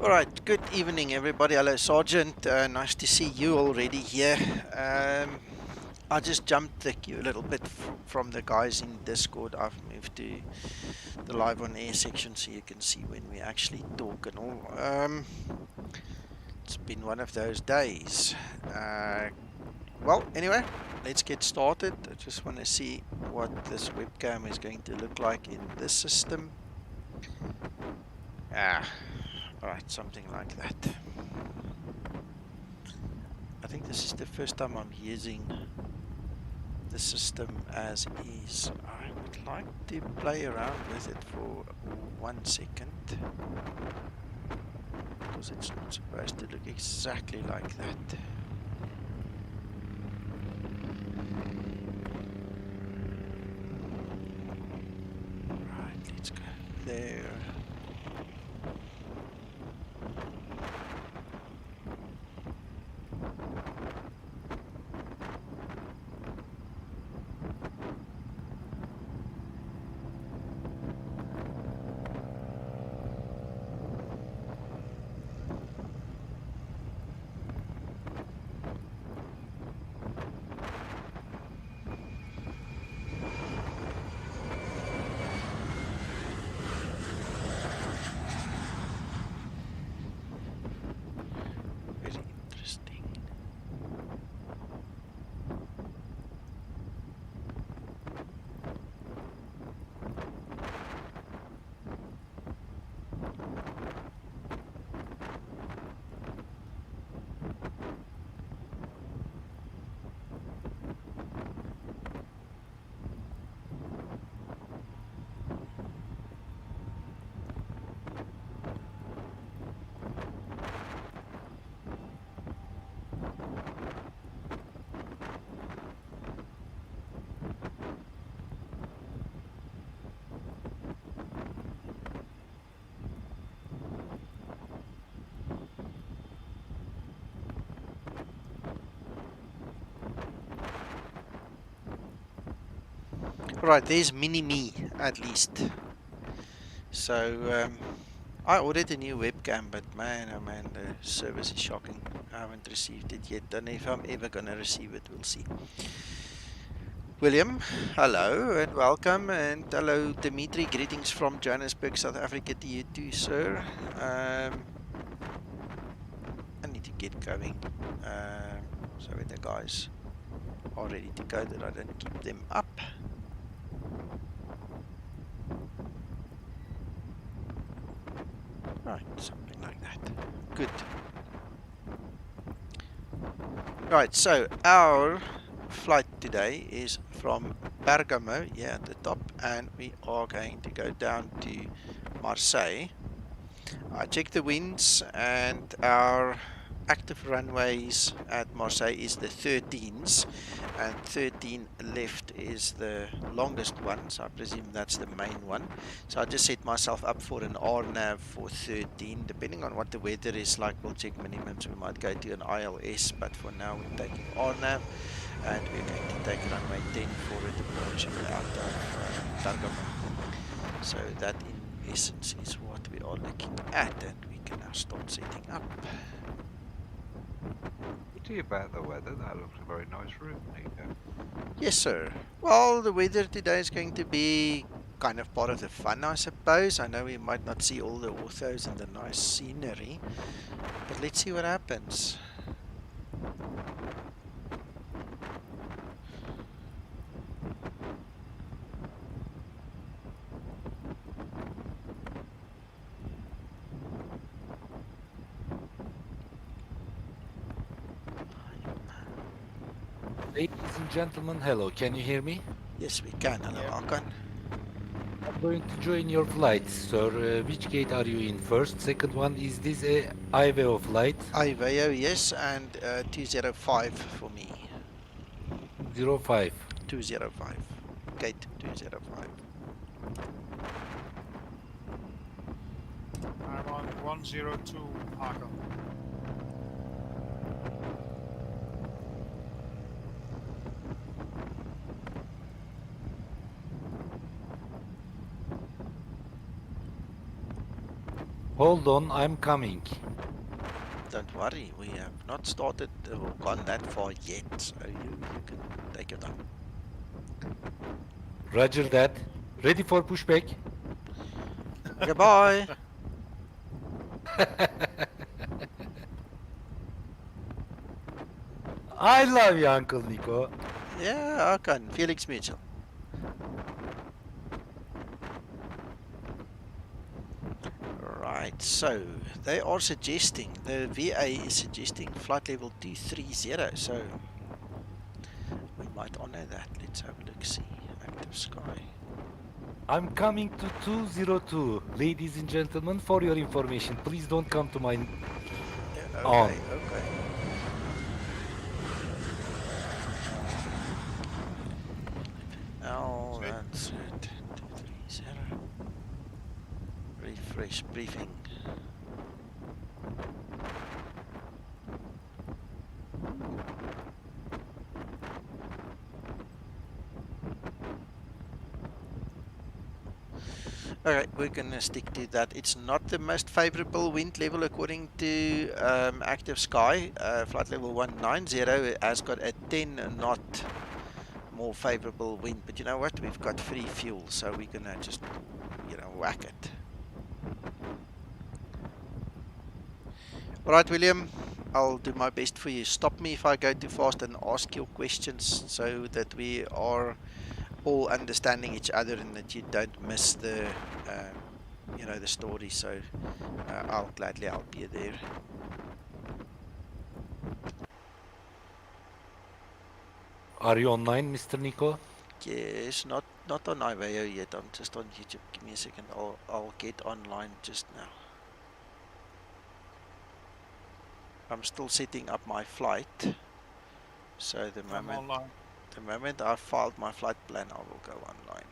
Alright, good evening everybody. Hello Sergeant, nice to see you already here. I just jumped the queue a little bit from the guys in Discord. I've moved to the live on air section so you can see when we actually talk and all. It's been one of those days. Well, anyway, let's get started. I just want to see what this webcam is going to look like in this system. Alright, something like that. I think this is the first time I'm using the system as is. I would like to play around with it for 1 second, because it's not supposed to look exactly like that. Right, let's go there. Right, there's mini me at least. So I ordered a new webcam, but man, oh man, the service is shocking. I haven't received it yet, and if I'm ever gonna receive it, we'll see. William, hello and welcome, and hello Dimitri, greetings from Johannesburg, South Africa to you too, sir. I need to get going, so when the guys are ready to go, that I don't keep them up. Right, something like that. Good. Right, so our flight today is from Bergamo, here at the top, and we are going to go down to Marseille. I checked the winds, and our active runways at Marseille is the 13s, and 13 left is the longest one, so I presume that's the main one. So I just set myself up for an RNAV for 13. Depending on what the weather is like, we'll check minimums. We might go to an ILS, but for now we're taking RNAV, and we're going to take runway 10 for a departure out of Bergamo. So that in essence is what we are looking at, and we can now start setting up. What do you about the weather? That looks a very nice route, Nico. Yes, sir. Well, the weather today is going to be kind of part of the fun, I suppose. I know we might not see all the orthos and the nice scenery, but let's see what happens. Ladies and gentlemen, hello. Can you hear me? Yes, we can. Hello, Vulkan. I'm going to join your flight, sir. Which gate are you in first? Second one, is this a IVO flight? IVO, yes, and 205 for me. 05. 205. Gate 205. I'm on 102 Parker. Hold on, I'm coming. Don't worry, we have not started or gone that far yet, so you can take your time. Roger that. Ready for pushback? Okay, bye. I love you, Uncle Nico. Yeah, I can. Felix Mitchell. Right, so they are suggesting, the VA is suggesting flight level 230, so we might honor that. Let's have a look, see. Active sky. I'm coming to 202. Ladies and gentlemen, for your information, please don't come to my Yeah, on. okay, okay. Oh, Sweet. that's it. 230. Refresh briefing. Alright, we're gonna stick to that. It's not the most favorable wind level according to Active Sky. Flight level 190 has got a 10 knot more favorable wind. But you know what? We've got free fuel, so we're gonna just, you know, whack it. Alright, William, I'll do my best for you. Stop me if I go too fast and ask your questions so that we are all understanding each other and that you don't miss the, you know, the story. So I'll gladly help you there. Are you online, Mr. Nico? Yes, not on IVLAM yet. I'm just on YouTube. Give me a second. I'll get online just now. I'm still setting up my flight. So the I'm online. moment I filed my flight plan, I will go online.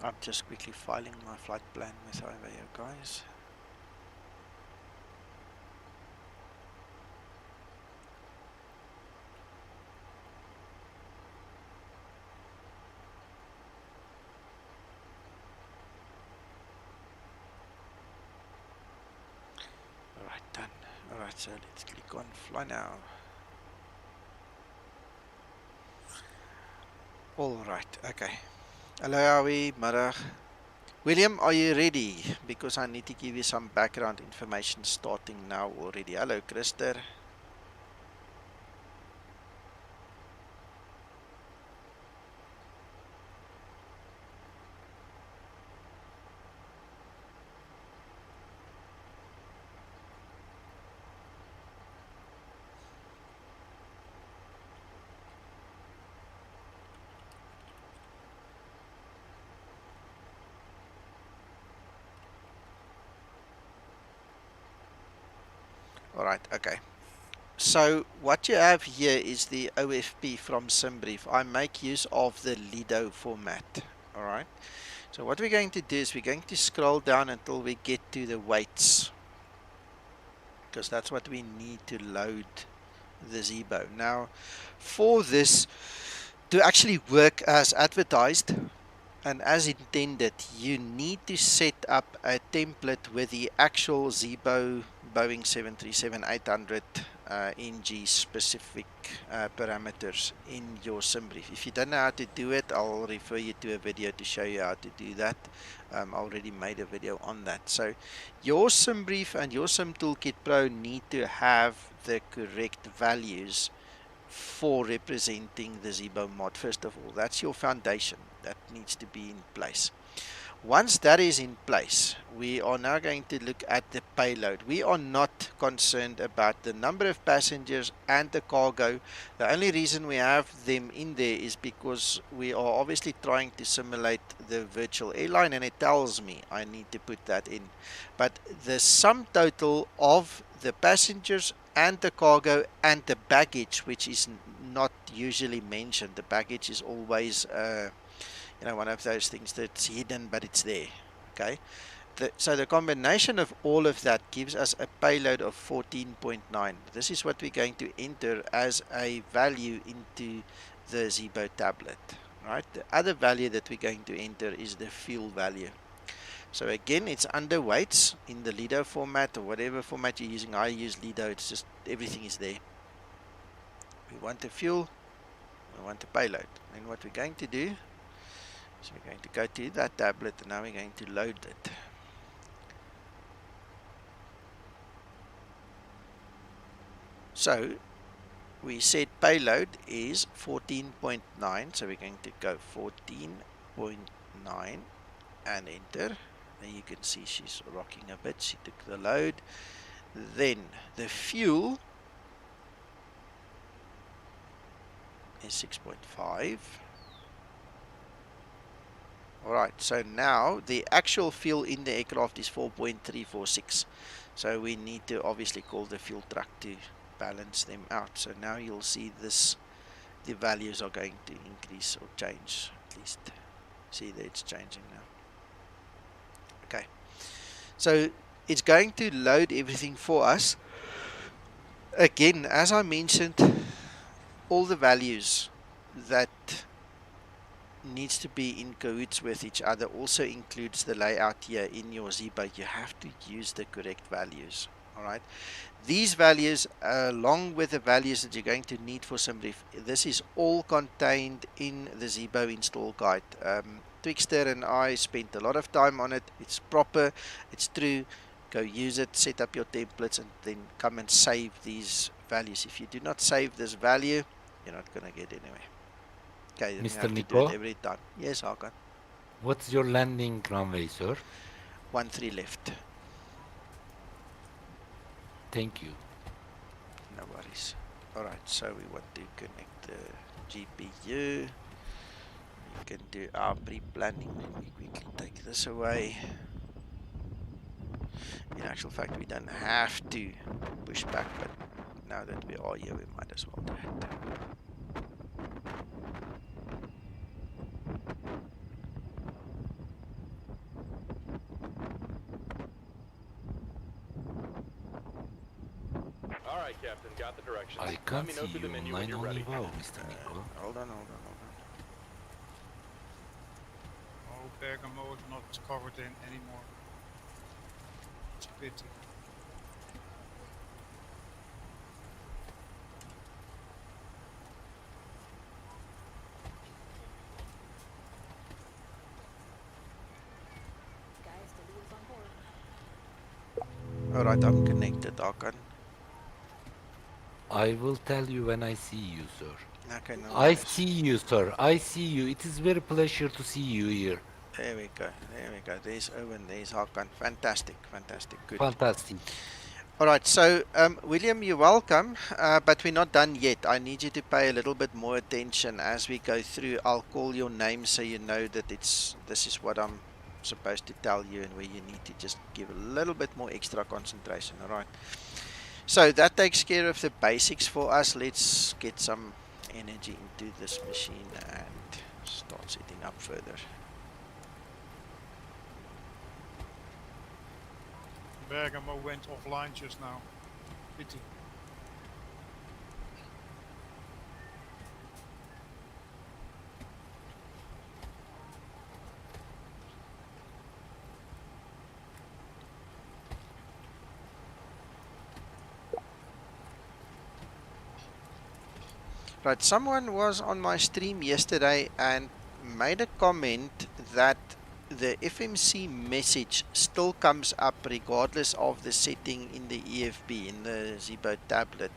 I'm just quickly filing my flight plan with IVLAM, guys. Alright, done. Alright, so let's click on fly now. Alright, okay. Hello, Howie, middag. William, are you ready? Because I need to give you some background information starting now already. Hello, Christer. Alright, okay. So what you have here is the OFP from SimBrief. I make use of the Lido format. Alright. So what we're going to do is we're going to scroll down until we get to the weights, because that's what we need to load the Zibo. Now, for this to actually work as advertised, And as intended, you need to set up a template with the actual Zibo Boeing 737-800 NG specific parameters in your sim brief. If you don't know how to do it, I'll refer you to a video to show you how to do that. I already made a video on that. So your sim brief and your Sim Toolkit Pro need to have the correct values for representing the Zibo mod. First of all, that's your foundation that needs to be in place. Once that is in place, we are now going to look at the payload. We are not concerned about the number of passengers and the cargo. The only reason we have them in there is because we are obviously trying to simulate the virtual airline, and it tells me I need to put that in. But the sum total of the passengers and the cargo and the baggage, which is not usually mentioned, the baggage is always one of those things that's hidden, but it's there. Okay, so the combination of all of that gives us a payload of 14.9. This is what we're going to enter as a value into the Zibo tablet, right? The other value that we're going to enter is the fuel value. So again, it's under weights in the Lido format or whatever format you're using. I use Lido. It's just everything is there. We want the fuel, we want the payload, and what we're going to do, so we're going to go to that tablet, and now we're going to load it. So we said payload is 14.9, so we're going to go 14.9 and enter. There you can see she's rocking a bit. She took the load. Then the fuel is 6.5. Alright, so now the actual fuel in the aircraft is 4.346. So we need to obviously call the fuel truck to balance them out. So now you'll see this, the values are going to increase or change. At least see that it's changing now. Okay, so it's going to load everything for us. Again, as I mentioned, all the values that needs to be in cahoots with each other also includes the layout here in your Zibo. You have to use the correct values. Alright, these values along with the values that you're going to need for SimBrief, this is all contained in the Zibo install guide. Twixter and I spent a lot of time on it. It's proper, it's true. Go use it, set up your templates, and then come and save these values. If you do not save this value, you're not going to get anywhere. Okay, then you Mr. have to do it Nico, every time. Yes, Hakan. what's your landing runway, sir? 13 left. Thank you. No worries. Alright, so we want to connect the GPU. We can do our pre-planning. Let me quickly take this away. In actual fact, we don't have to push back, but now that we are here, we might as well do it. Alright, Captain, got the directions. I Let can't me know see through you the menu when online you're on ready. Evo, Mr. Nico. Hold on. Oh, Bergamo is not covered in anymore. It's a pity. Alright, I'm connected, Hakan. I will tell you when I see you, sir. Okay, no I worries. see you, sir. I see you. It is very pleasure to see you here. There we go. There's Owen, there's Hakan. Fantastic. Good. Fantastic. Alright, so William, you're welcome, but we're not done yet. I need you to pay a little bit more attention as we go through. I'll call your name so you know that this is what I'm supposed to tell you, and where you need to just give a little bit more extra concentration. Alright, so that takes care of the basics for us. Let's get some energy into this machine and start setting up further. Bergamo went offline just now. Pity. Right, someone was on my stream yesterday and made a comment that the FMC message still comes up regardless of the setting in the EFB, in the Zibo tablet.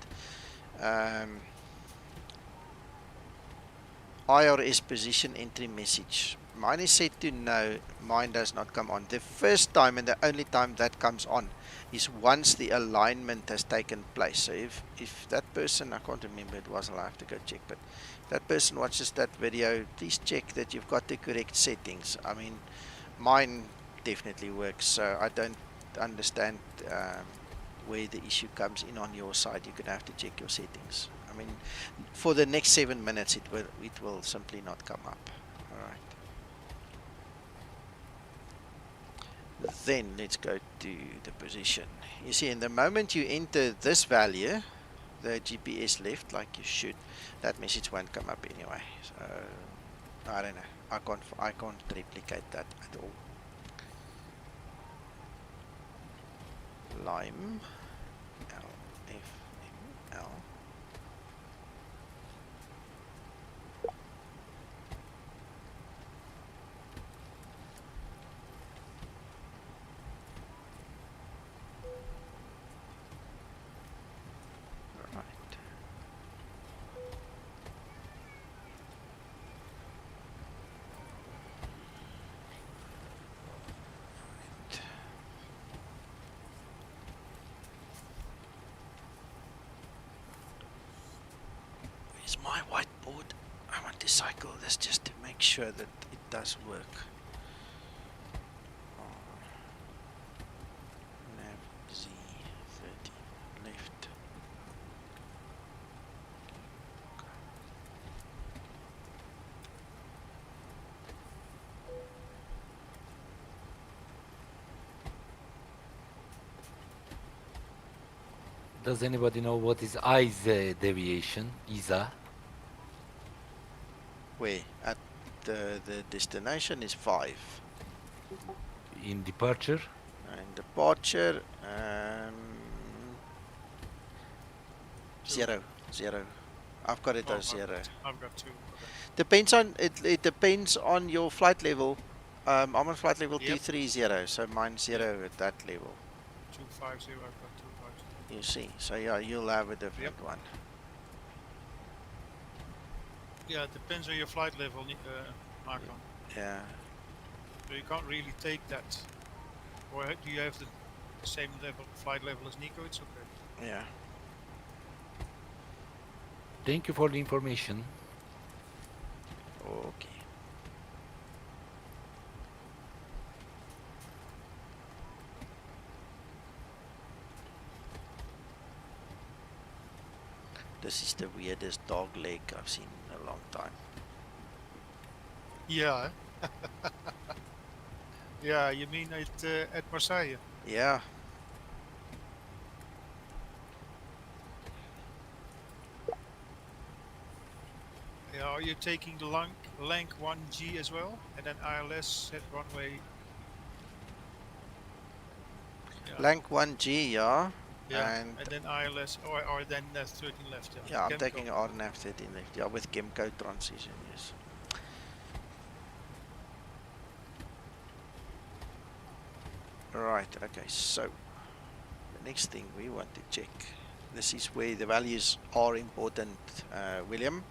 IRS position entry message. Mine is set to no, mine does not come on. The first time and the only time that comes on is once the alignment has taken place. So if that person, I can't remember it was, I'll have to go check, but if that person watches that video, please check that you've got the correct settings. I mean, mine definitely works, so I don't understand where the issue comes in on your side. You're gonna have to check your settings. I mean, for the next 7 minutes, it will simply not come up. All right. Then let's go to the position. You see, in the moment you enter this value, the GPS left like you should, that message won't come up anyway. So I don't know. I can't replicate that at all. Lime, LFML. My whiteboard. I want to cycle this just to make sure that it does work. Nav Z30 left. Does anybody know what is ISA deviation? ISA? Where? At the destination is 5. In departure? And departure, 0. I've got it as 0. I've got 2. Okay. Depends on it depends on your flight level. I'm on flight level Yep. 230, so mine's 0 at that level. 250. I've got 250. You see, so yeah, you'll have a different one. Yeah, it depends on your flight level, Marco. Yeah. So you can't really take that. Or do you have the same level, flight level as Nico? It's okay. Yeah. Thank you for the information. Okay. This is the weirdest dog leg I've seen in a long time. Yeah. Yeah, you mean at Marseille? Yeah. Yeah, are you taking the Lank 1G as well? And then ILS set runway? Yeah. Lank 1G, yeah. Yeah, And then ILS, or then 13 left. yeah, I'm Chemco. taking RNAV 13 left. Yeah, with Chemco transition, yes. Right, okay, so the next thing we want to check. This is where the values are important, William.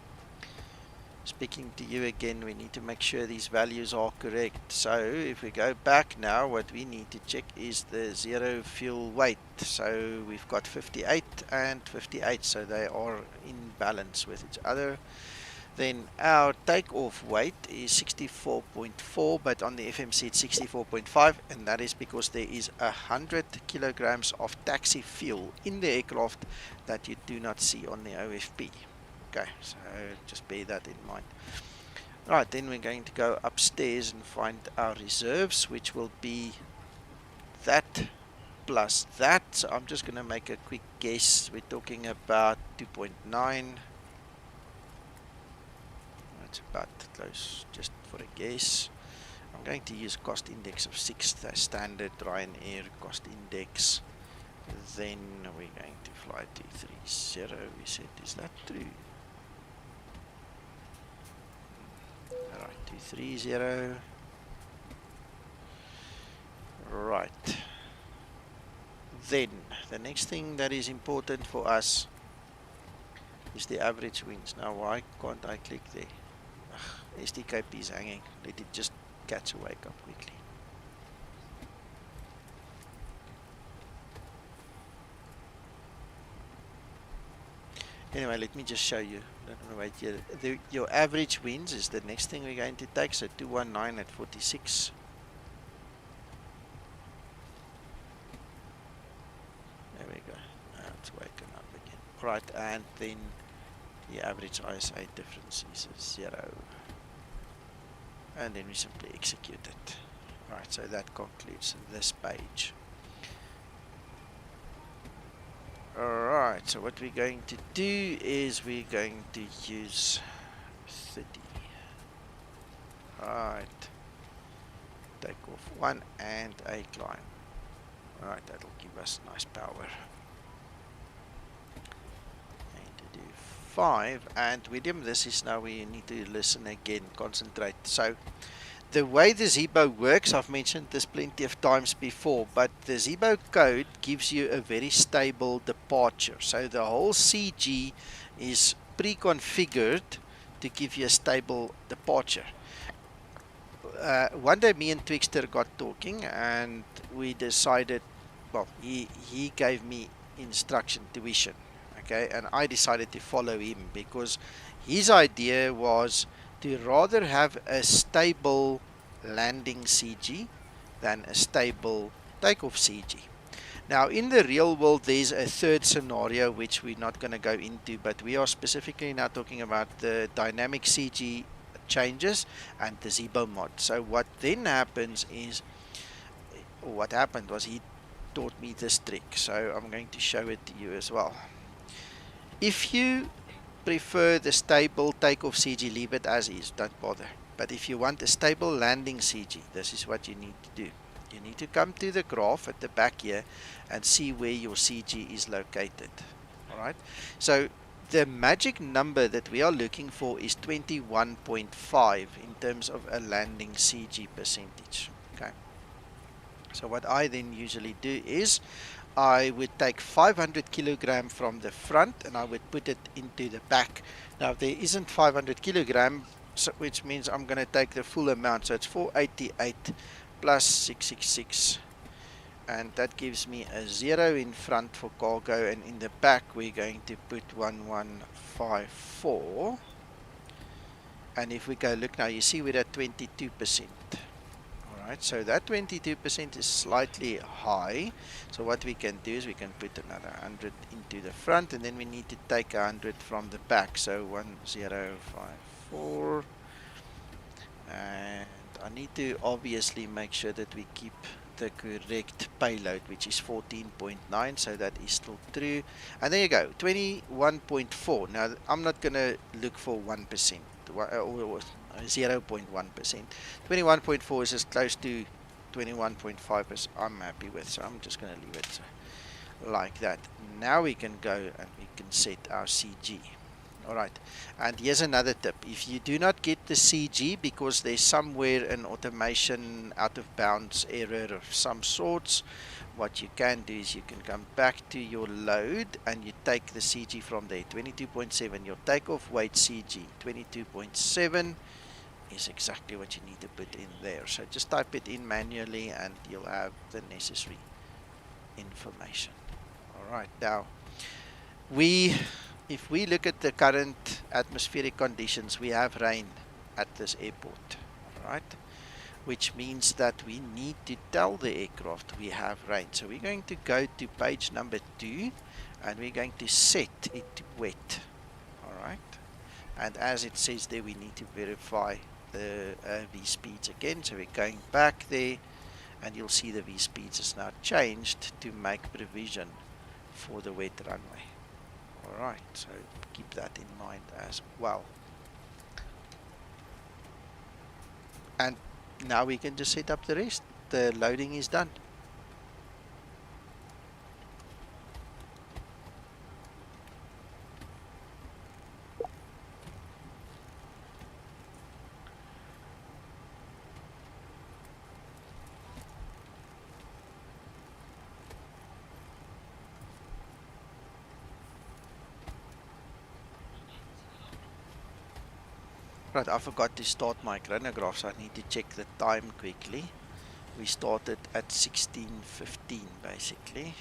Speaking to you again, we need to make sure these values are correct. So if we go back now, what we need to check is the 0 fuel weight. So we've got 58 and 58, so they are in balance with each other. Then our takeoff weight is 64.4, but on the FMC it's 64.5, and that is because there is 100 kilograms of taxi fuel in the aircraft that you do not see on the OFP. Okay, so just bear that in mind. Right, then we're going to go upstairs and find our reserves, which will be that plus that. So I'm just going to make a quick guess. We're talking about 2.9. That's about close, just for a guess. I'm going to use cost index of 6, the standard Ryanair cost index. Then we're going to fly 230. We said, is that true? Alright, 230. Right. Then, the next thing that is important for us is the average winds. Now, why can't I click there? Ugh, SDKP is hanging. Let it just catch a wake up quickly. Anyway, let me just show you. Don't wait here. Your average winds is the next thing we're going to take. So 219 at 46. There we go. Now it's waking up again. Right, and then the average ISA difference is 0. And then we simply execute it. Right, so that concludes this page. Alright, so what we're going to do is we're going to use 30. Right. Takeoff 1 and a climb. Alright, that'll give us nice power. Going to do 5. And William, this is now we need to listen again, concentrate. So the way the Zibo works, I've mentioned this plenty of times before, but the Zibo code gives you a very stable departure. So the whole CG is pre-configured to give you a stable departure. One day me and Twixter got talking and we decided, well, he gave me instruction tuition, okay, and I decided to follow him because his idea was to rather have a stable landing CG than a stable takeoff CG. Now in the real world there's a third scenario which we're not going to go into, but we are specifically now talking about the dynamic CG changes and the Zibo mod. So what then happens is, or what happened was he taught me this trick, so I'm going to show it to you as well. If you prefer the stable takeoff CG, leave it as is, don't bother. But if you want a stable landing CG, this is what you need to do. You need to come to the graph at the back here and see where your CG is located. Alright, so the magic number that we are looking for is 21.5 in terms of a landing CG percentage. Okay, so what I then usually do is I would take 500 kilogram from the front and I would put it into the back. Now there isn't 500 kilogram, so, which means I'm going to take the full amount, so it's 488 plus 666, and that gives me a 0 in front for cargo, and in the back we're going to put 1154. And if we go look now, you see we're at 22%. Alright, so that 22% is slightly high. So what we can do is we can put another 100 into the front, and then we need to take 100 from the back. So 1054. And I need to obviously make sure that we keep the correct payload, which is 14.9, so that is still true. And there you go, 21.4. Now I'm not going to look for 1% or 0.1%. 21.4 is as close to 21.5 as I'm happy with, so I'm just going to leave it like that. Now we can go and we can set our CG. Alright, and here's another tip. If you do not get the CG because there's somewhere an automation out of bounds error of some sorts, what you can do is you can come back to your load and you take the CG from there. 22.7, your takeoff weight CG 22.7 is exactly what you need to put in there. So just type it in manually and you'll have the necessary information. Alright, now if we look at the current atmospheric conditions, we have rain at this airport, right? Which means that we need to tell the aircraft we have rain. So we're going to go to page number 2 and we're going to set it to wet, alright? And as it says there, we need to verify the V speeds again. So we're going back there and you'll see the V speeds is now changed to make provision for the wet runway. Alright, so keep that in mind as well. And now we can just set up the rest. The loading is done. Right, I forgot to start my chronograph, so I need to check the time quickly. We started at 16:15 basically.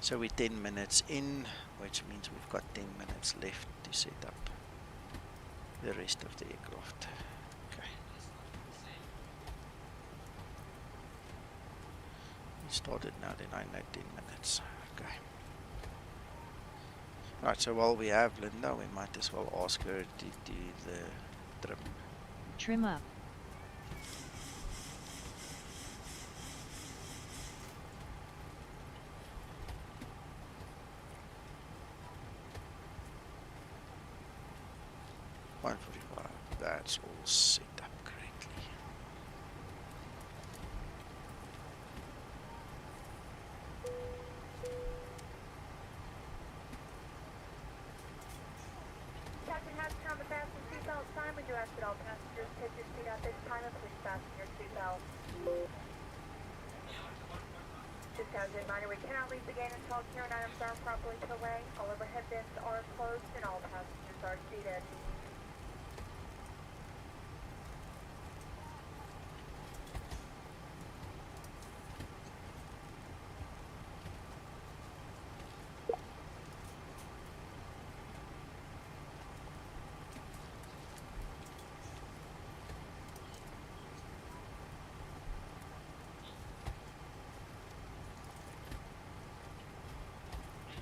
So we're 10 minutes in, which means we've got 10 minutes left to set up the rest of the aircraft. Okay. We started now, then I know 10 minutes. Okay. Right, so while we have Linda, we might as well ask her to do the trim. Trim up. That's all set up correctly. Captain Hatch on the fasten seatbelt sign. We do ask that all passengers take your seat at this time and please fasten your seatbelt. Just as a reminder, we cannot leave the gate until carrying items are properly put away. All overhead bins are closed and all passengers are seated.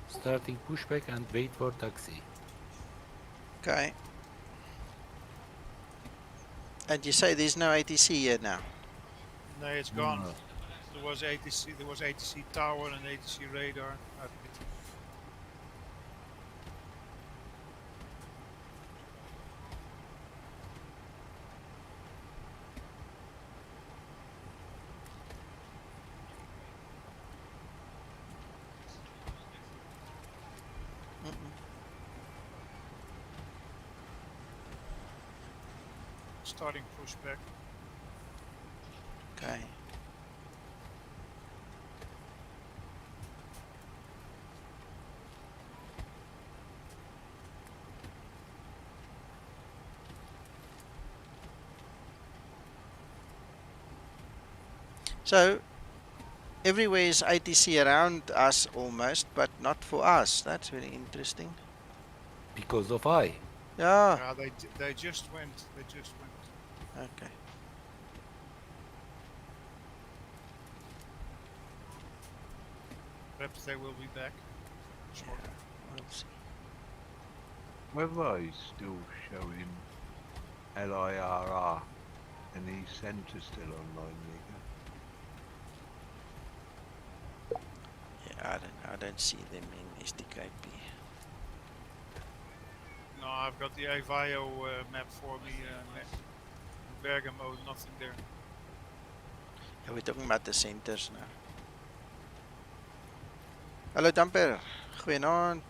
Starting pushback and wait for taxi. Okay. And you say there's no ATC here now? No, it's gone. There was ATC tower and ATC radar. Starting pushback. Okay. So everywhere is ATC around us almost, but not for us. That's very interesting. Because of I. Yeah. Yeah, they just went. They just went. Okay. Perhaps they will be back. Yeah, we'll see. Whether he's still showing LIRR and the centre still online, Nico. Yeah, I don't know. I don't see them in SDKP. No, I've got the Avio map for me. Bergamo, nothing there. Yeah, we're talking about the centers now. Hallo Damper, goeienaand.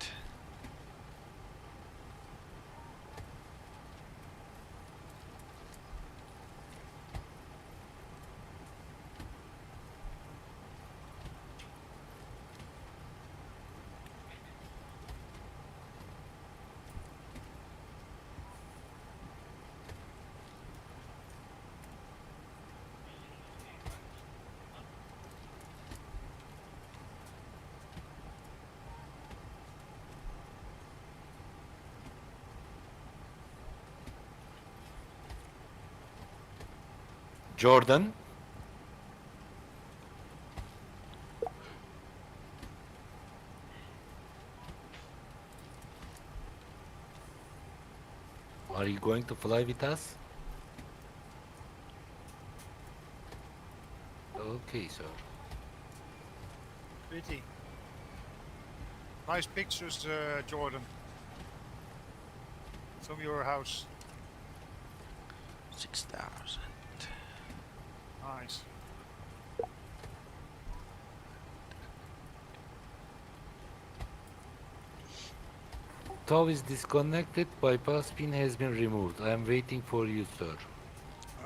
Jordan. Are you going to fly with us? Okay, sir. Pretty. Nice pictures, Jordan. From your house. 6,000. Nice. Tow is disconnected. Bypass pin has been removed. I am waiting for you, sir.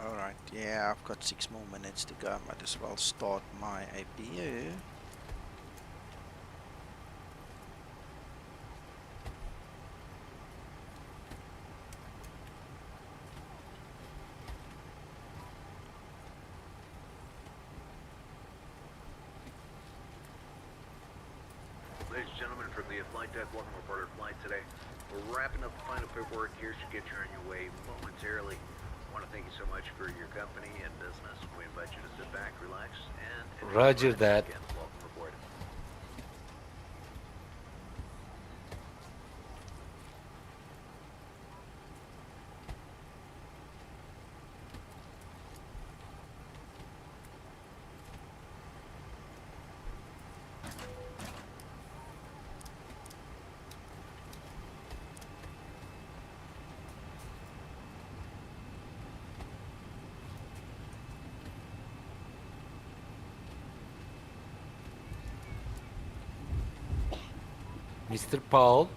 Alright, yeah, I've got 6 more minutes to go. Might as well start my APU. ladies and gentlemen, from the flight deck, welcome aboard our flight today. We're wrapping up the final paperwork here, should get you on your way momentarily. I want to thank you so much for your company and business. We invite you to sit back, relax, and enjoy the Roger ride. that. Again, welcome aboard. Mr. Paul,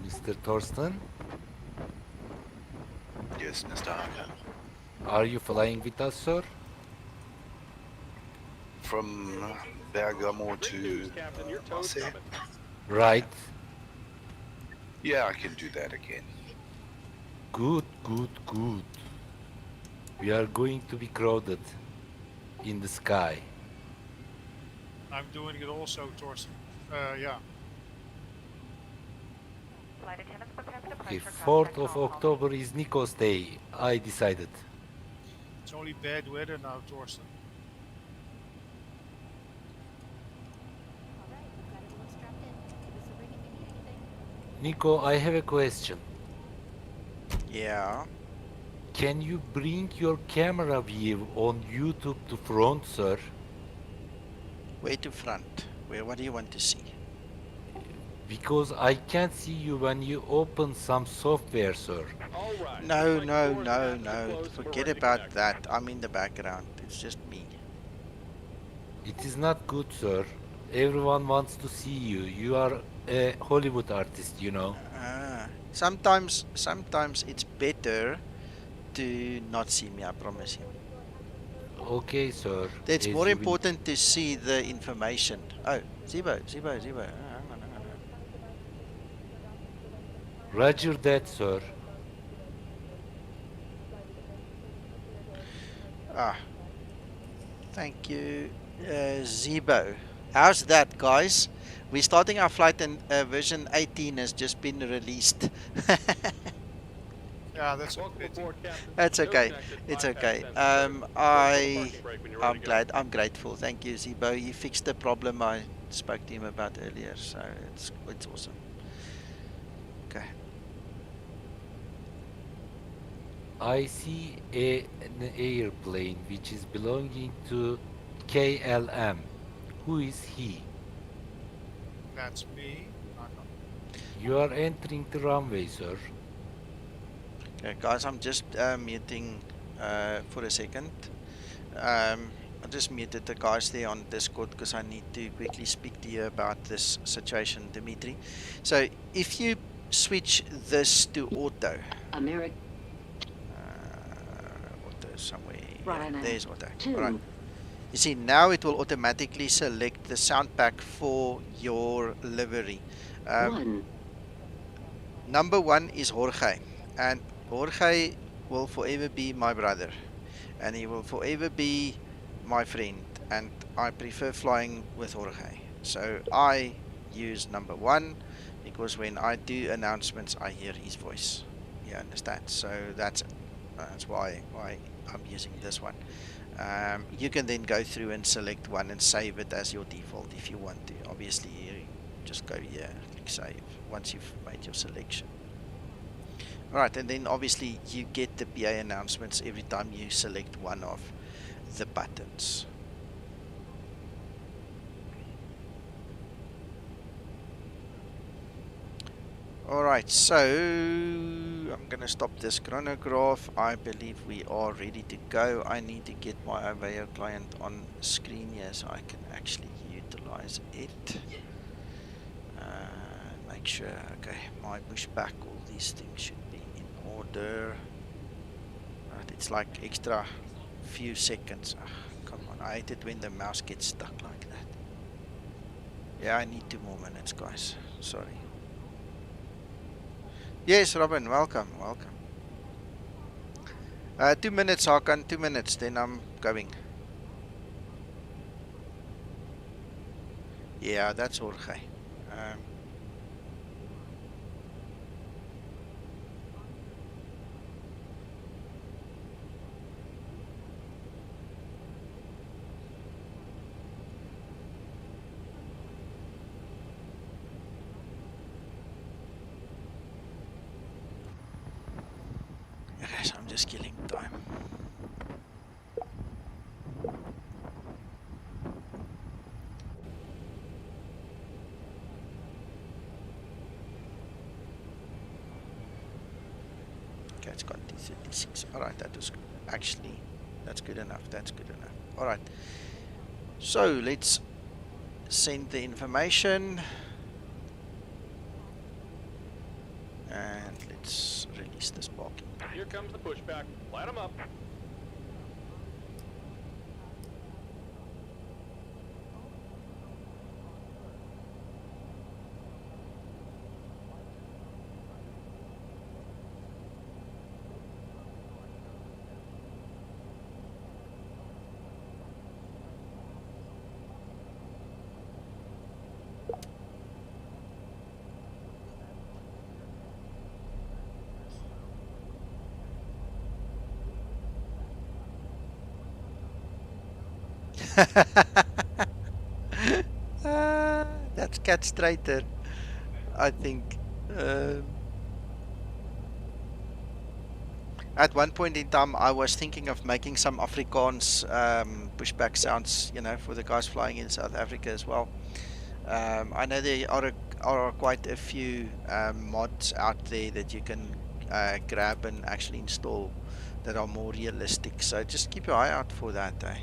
Mr. Thorsten, Yes, Mr. Hangar. are you flying with us, sir? From Bergamo Great to news, Captain. Your toe's Marseille. coming. Right. Yeah, I can do that again. Good, good, good. We are going to be crowded in the sky. I'm doing it also, Torsten. Yeah. Flight attendants prepare for Okay, departure. 4th of October is Nico's Day, I decided. It's only bad weather now, Torsten. Alright, we've got everyone strapped in. Give us a ring if you need anything. Nico, I have a question. Yeah. Can you bring your camera view on YouTube to front, sir? Where to front? Where? What do you want to see? Because I can't see you when you open some software, sir. All right. No, looks like no, the doors no, and hatches are no. closed and we're Forget ready to about connect. that. I'm in the background. It's just me. It is not good, sir. Everyone wants to see you. You are a Hollywood artist, you know. Sometimes it's better to not see me. I promise you. Okay, sir. It's as more you will- important to see the information. Oh, Zibo. Hang on. Roger that, sir. Thank you, Zibo. How's that, guys? We're starting our flight, and version 18 has just been released. Yeah, that's a Welcome pity. aboard, Captain. That's Nose okay. connected, It's bypass okay. sensor triggered. Go for the parking brake when you're ready to go. I'm grateful. Thank you, Zibo. You fixed the problem I spoke to him about earlier, so it's awesome. Okay. I see an airplane which is belonging to KLM. Who is he? That's me. I don't- You are entering the runway, sir. Okay, guys, I'm just muting for a second. I just muted the guys there on Discord because I need to quickly speak to you about this situation, Dimitri. So if you switch this to auto, auto somewhere, yeah, there's auto. All right. You see, now it will automatically select the sound pack for your livery. Number 1 is Jorge, and Jorge will forever be my brother, and he will forever be my friend, and I prefer flying with Jorge. So I use number 1 because when I do announcements, I hear his voice. You understand? So that's why I'm using this one. You can then go through and select one and save it as your default if you want to. Obviously, you just go here, click save once you've made your selection. Alright, and then obviously you get the PA announcements every time you select one of the buttons. Alright, so I'm gonna stop this chronograph. I believe we are ready to go. I need to get my Aveo client on screen here so I can actually utilize it. Make sure, okay, my pushback, all these things should be in order. Right, it's like extra few seconds. Come on, I hate it when the mouse gets stuck like that. Yeah, I need 2 more minutes, guys. Sorry. Yes, Robin, welcome, welcome. 2 minutes, Hakan, 2 minutes, then I'm going. Yeah, that's Jorge. Yes, I'm just killing time. Okay, it's got T36. Alright, that was actually, that's good enough. That's good enough. Alright. So let's send the information. And let's release this parking. Here comes the pushback. Light them up. That's Cat Strater, I think. At one point in time, I was thinking of making some Afrikaans pushback sounds, you know, for the guys flying in South Africa as well. I know there are quite a few mods out there that you can grab and actually install that are more realistic. So just keep your eye out for that, eh?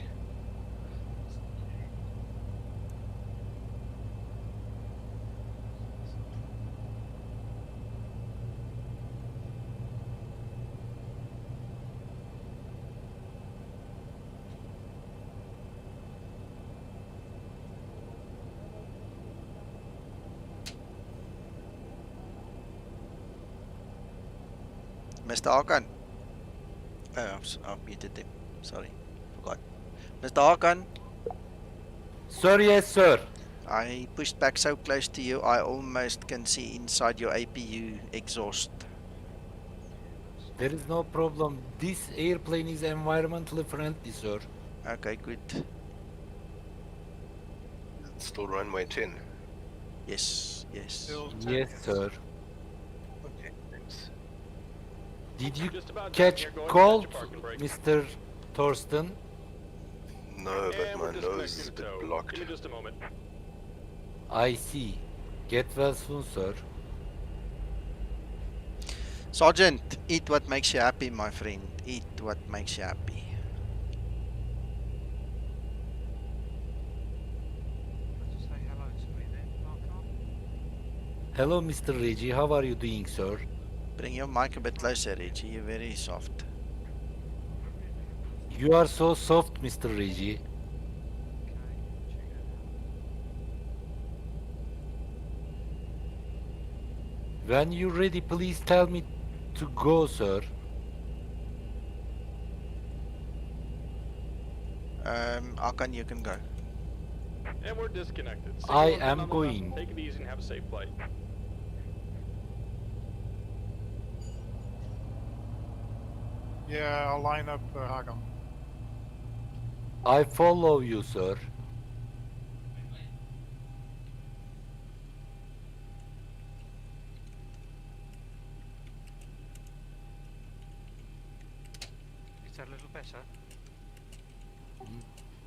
Mr. Hakan. Oh, I've muted him. Sorry, forgot. Mr. Hakan, Sir, yes, sir. I pushed back so close to you, I almost can see inside your APU exhaust. There is no problem. This airplane is environmentally friendly, sir. Okay, good. Still runway 10. Yes, yes. Still 10, Yes, sir. Okay, thanks. Did you Just about done catch here. Go ahead and cold, set your parking brake. Mr. Thorsten? No, but And my we're nose disconnecting is a the bit tow. blocked. Give me just a moment. I see. Get well soon, sir. Sergeant, eat what makes you happy, my friend. Eat what makes you happy. Just say hello to me then, Mark. Hello, Mr. Reggie. How are you doing, sir? Bring your mic a bit closer, Reggie. You're very soft. You are so soft, Mr. Reggie. When you're ready, please tell me to go, sir. Hakan, you can go. And we're disconnected. I Signal am on the going. vessel. Take it easy and have a safe flight. Yeah, I'll line up Hagan. I follow you, sir. Is that a little better?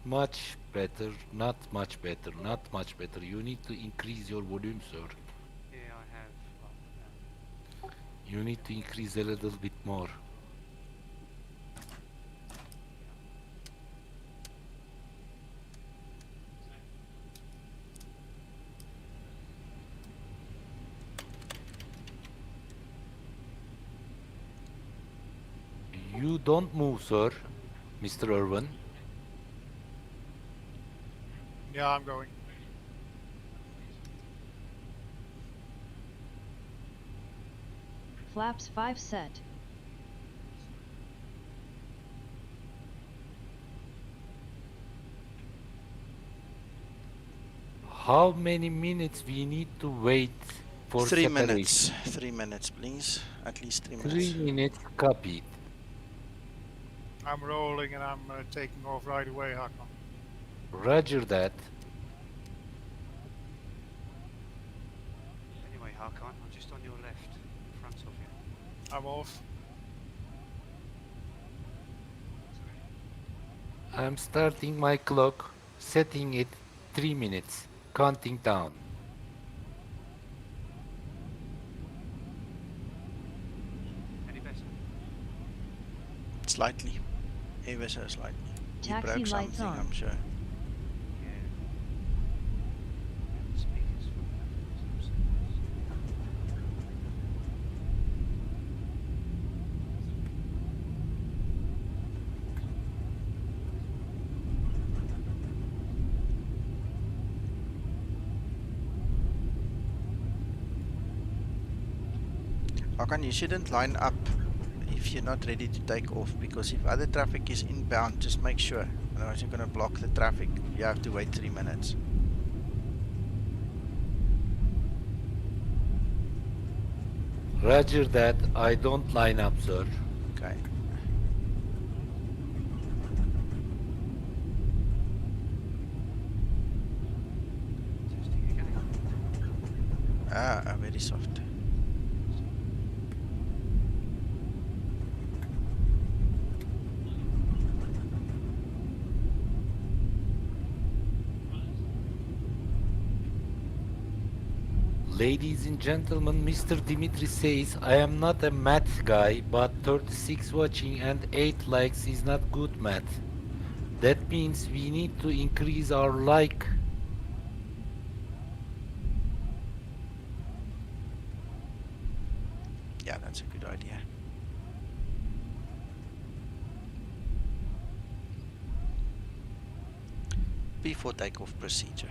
Much better, not much better, not much better. You need to increase your volume, sir. Yeah, I have. You need to increase a little bit more. You don't move, sir, Mr. Irwin. Yeah, I'm going. Flaps 5 set. How many minutes we need to wait for 3 separation? minutes. 3 minutes, please. At least 3 minutes. 3 minutes, copied. I'm rolling and I'm taking off right away, Hakan. Roger that. Anyway, Harkon, I'm just on your left, in front of you. I'm off. I'm starting my clock, setting it 3 minutes, counting down. Any better? Slightly. Ever so slightly. You Taxi broke lights something, on. I'm sure. Yeah. The speakers from Hakan, you shouldn't line up if you're not ready to take off, because if other traffic is inbound, just make sure. Otherwise you're going to block the traffic. You have to wait 3 minutes. Roger that, I don't line up, sir. Okay. testing again. Ah, very soft. Ladies and gentlemen, Mr. Dimitri says, I am not a math guy, but 36 watching and 8 likes is not good math. That means we need to increase our like. Yeah, that's a good idea. Before takeoff procedure.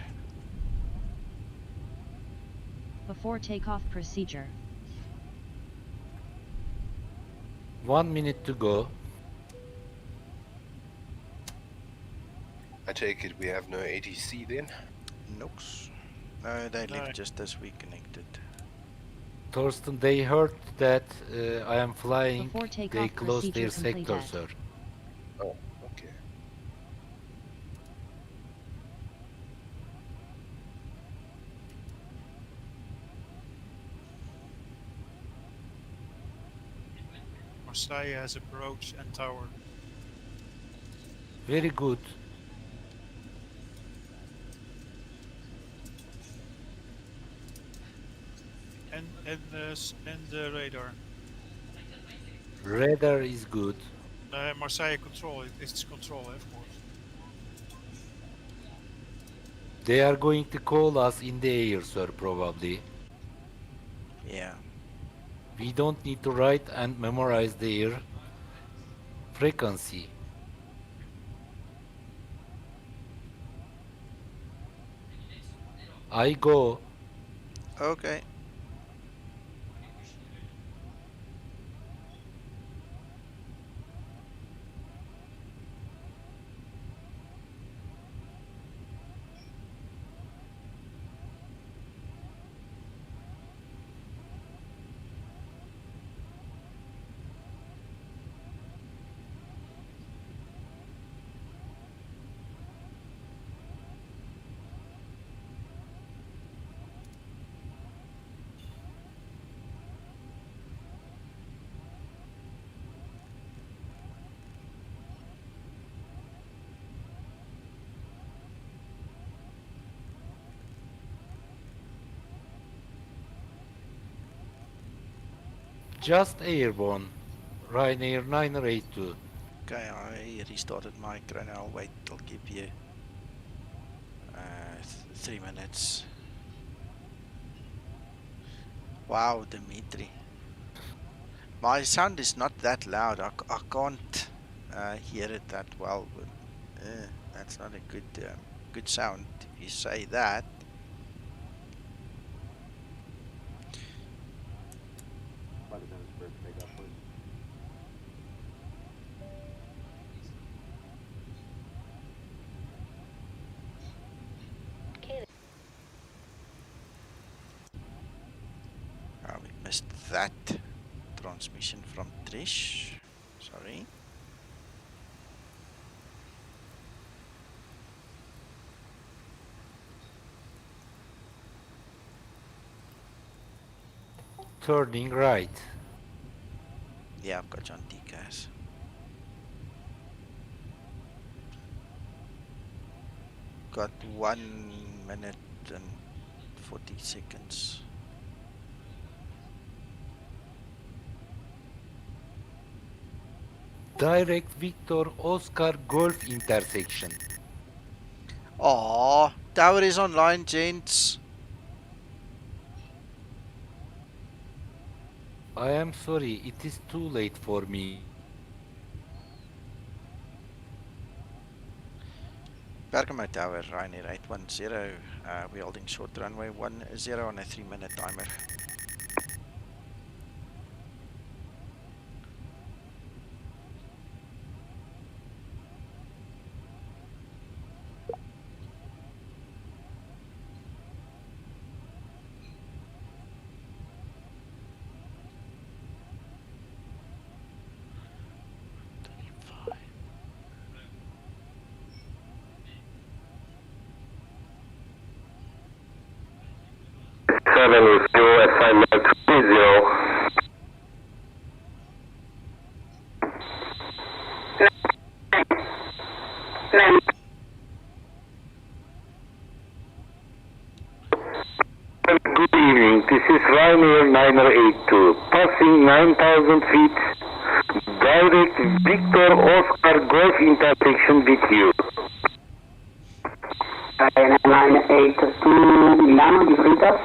Before takeoff procedure. 1 minute to go. I take it we have no ATC then? Nope. No, they No. left just as we connected. Thorsten, they heard that I am flying. Before They takeoff closed their procedure sector, completed. sir. Oh, okay. Marseille has approach and tower. Very good. And the radar. Radar is good. Marseille control, it's control, of course. They are going to call us in the air, sir, probably. Yeah. We don't need to write and memorize their frequency. I go. Okay. Just airborne. Ryanair 982. Okay, I restarted micro now. I'll wait, I'll give you 3 minutes. Wow, Dimitri. My sound is not that loud. I can't hear it that well. But, that's not a good sound if you say that. My We missed that transmission from Trish. Sorry. Turning right. Yeah, I've got you on TCAS. Got 1 minute and 40 seconds. Direct Victor Oscar Golf intersection. Aww, tower is online, gents. I am sorry, it is too late for me. Bergamo Tower, Ryanair 810. We're holding short runway 10 on a 3-minute timer. Good evening, this is Ryanair 982, passing 9,000 feet, direct Victor Oscar Golf intersection with you. Ryanair 982, Milan, you read us?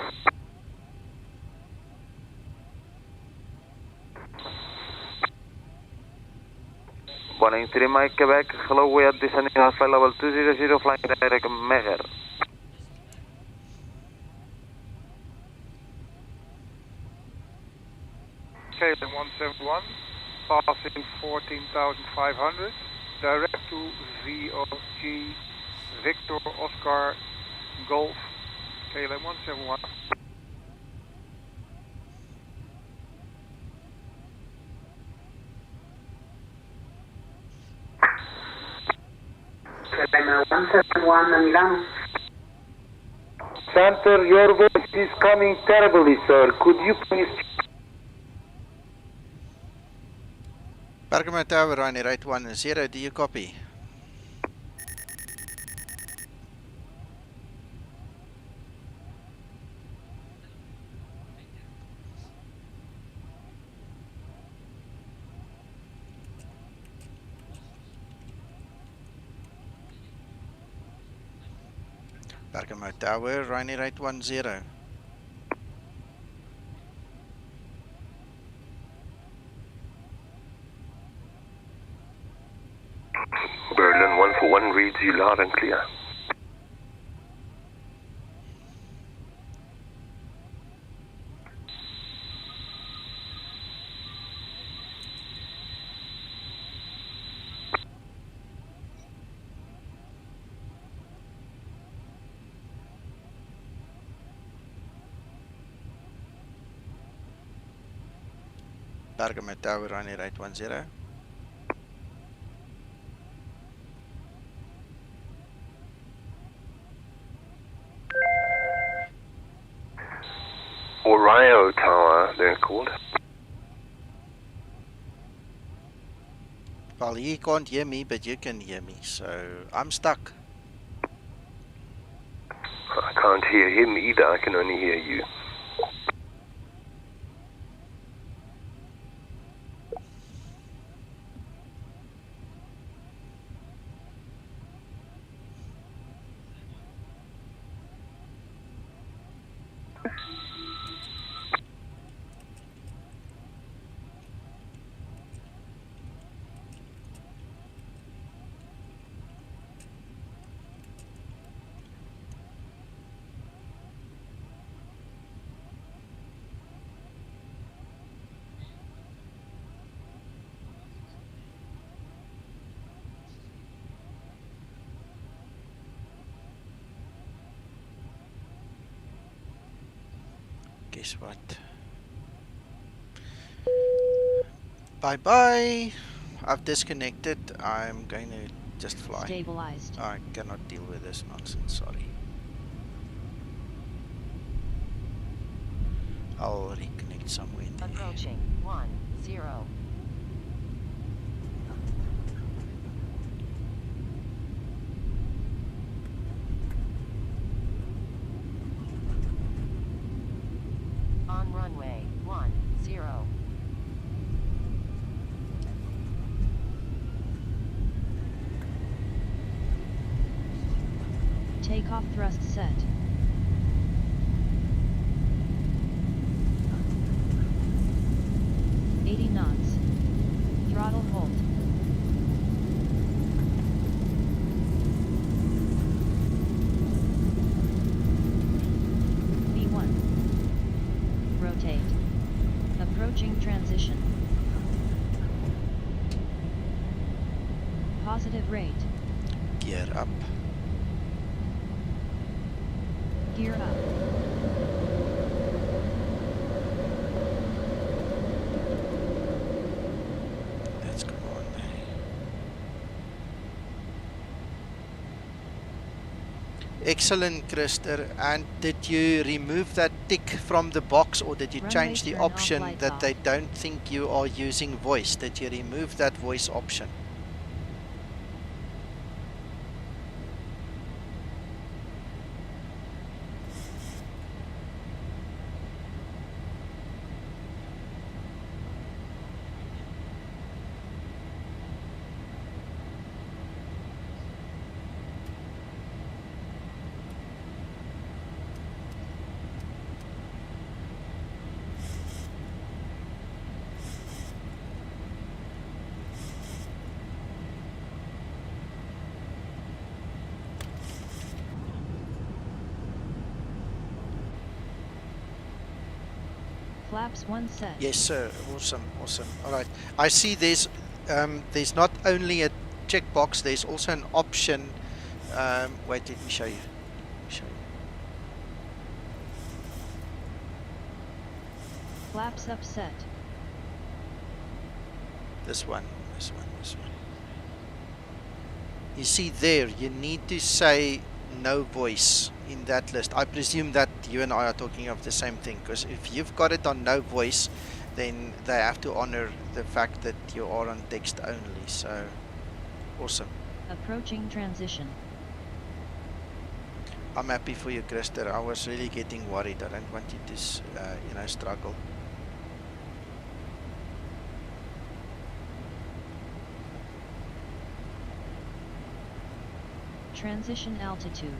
193 Mike Quebec, hello, we are descending on flight level 200, flying direct Meher. KLM 171, passing 14,500, direct to VOG Victor Oscar Golf, KLM 171. KLM 171, Milan. Center, your voice is coming terribly, sir. Could you please... Bergamo Tower, Ryanair 810, do you copy? Bergamo Tower, Ryanair 810. Berlin 141 reads you loud and clear. Bergamo Tower, Ryanair 810. Orion Tower, they're called. Well, he can't hear me, but you can hear me, so I'm stuck. I can't hear him either, I can only hear you. guess what? Bye bye. I've disconnected. I'm going to just fly. Stabilized. I cannot deal with this nonsense. Sorry. I'll reconnect somewhere in the Approaching 10. On runway 10. Takeoff thrust set. knots. Throttle hold. V1. Rotate. Approaching transition. Positive rate. Gear up. Gear up. Let's go on there. Excellent, Krister. And did you remove that tick from the box, or did you change the option that they don't think you are using voice? Did you remove that voice option? Flaps 1 set. Yes, sir. Awesome, awesome. All right. I see there's not only a checkbox, there's also an option. Wait, let me show you. Flaps upset. This one. You see there, you need to say no voice in that list. I presume that you and I are talking of the same thing, because if you've got it on no voice, then they have to honor the fact that you are on text only. So awesome. Approaching transition. I'm happy for you, Krister. I was really getting worried. I don't want you to struggle. Transition altitude.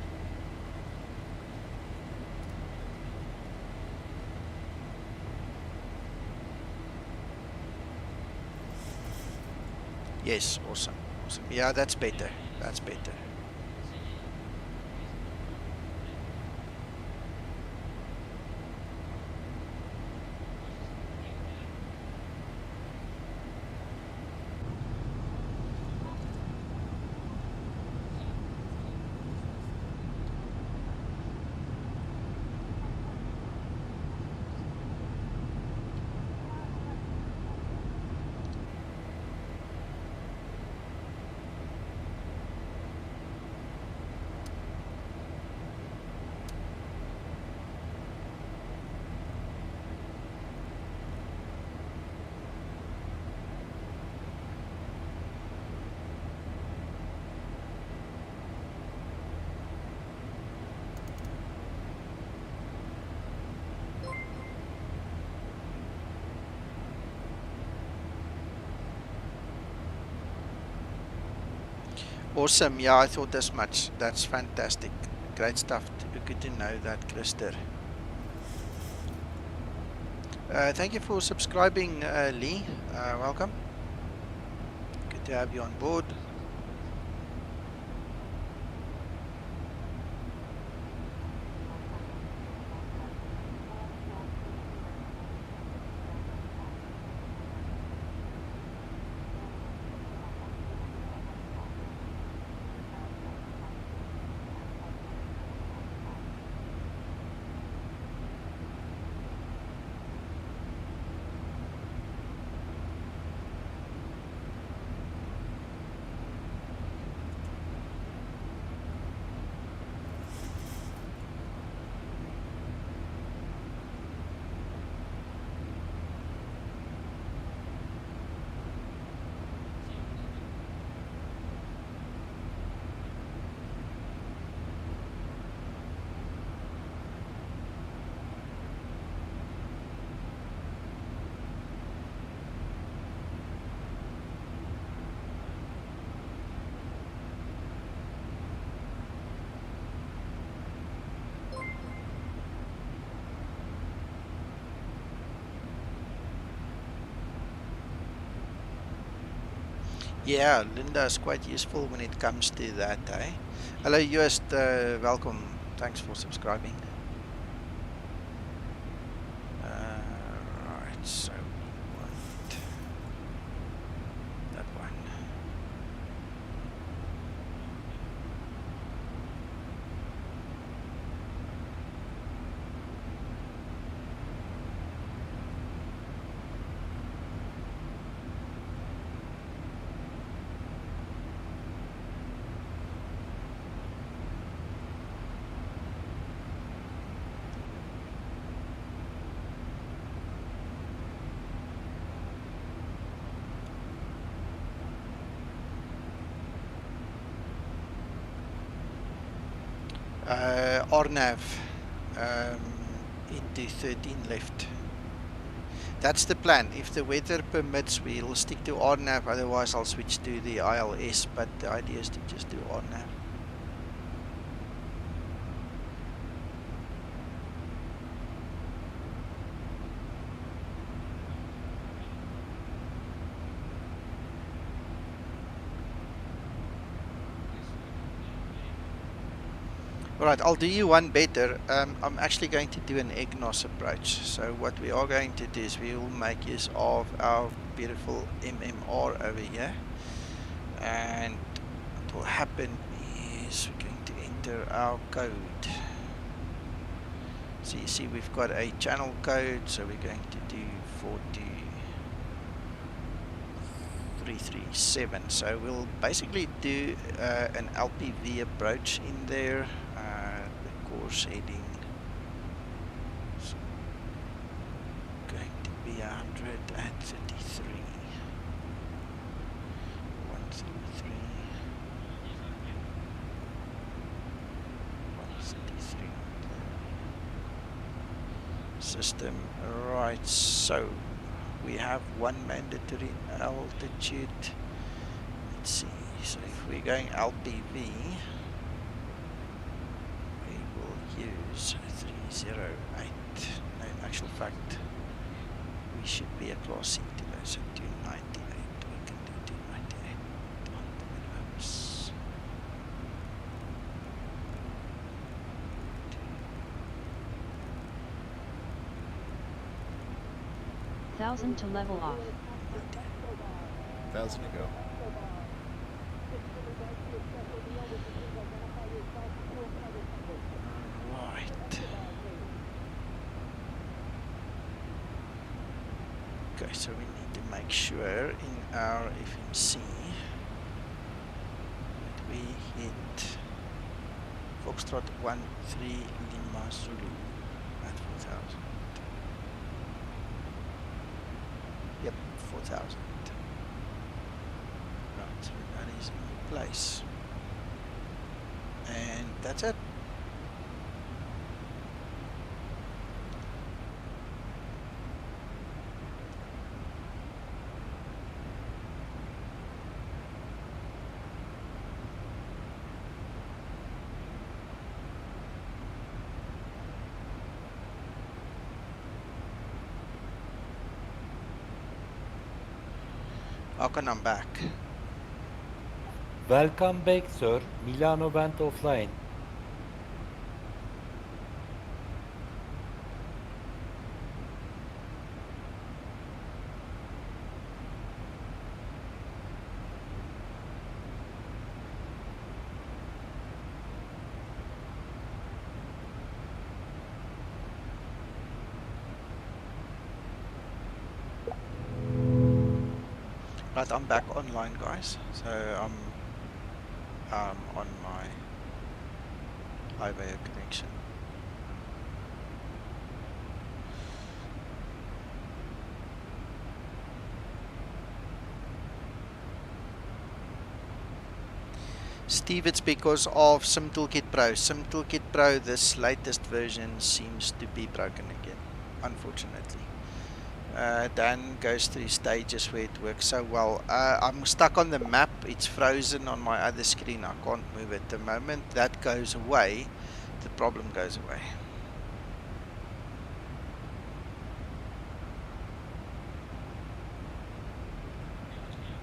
Yes, awesome. Yeah, that's better. That's better. Awesome. Yeah, I thought as much. That's fantastic. Great stuff. Good to know that, Krister. Thank you for subscribing, Lee. Welcome. Good to have you on board. Yeah, Linda is quite useful when it comes to that, eh? Hello, Joost, welcome. Thanks for subscribing. Right, so we want that one. RNAV into 13 left. That's the plan. If the weather permits, we'll stick to RNAV, otherwise I'll switch to the ILS, but the idea is to just do RNAV. Alright, I'll do you one better. I'm actually going to do an EGNOS approach. So what we are going to do is we will make use of our beautiful MMR over here. And what will happen is we're going to enter our code. So you see we've got a channel code, so we're going to do 42337. So we'll basically do an LPV approach in there. The course heading is going to be 100 at 33. 133. 133. System. Right, so we have one mandatory altitude. Let's see, so if we're going LPV, we will use 308. No, in actual fact, we should be a class C today, so 298. We can do 298 on the minimums. 1,000 to level off. 1,000 to go. Right. Okay, so we need to make sure in our FMC that we hit Foxtrot 13 Lima Zulu at 4,000. Yep, 4,000. Right, so that is in place. And that's it. Hakan, I'm back. Welcome back, sir. Milano went offline. Right, I'm back online, guys. So I'm on my IVLAM connection. Steve, it's because of SimToolkit Pro. SimToolkit Pro, this latest version seems to be broken again, unfortunately. Dan goes through stages where it works so well. I'm stuck on the map. It's frozen on my other screen. I can't move it. The moment that goes away, the problem goes away.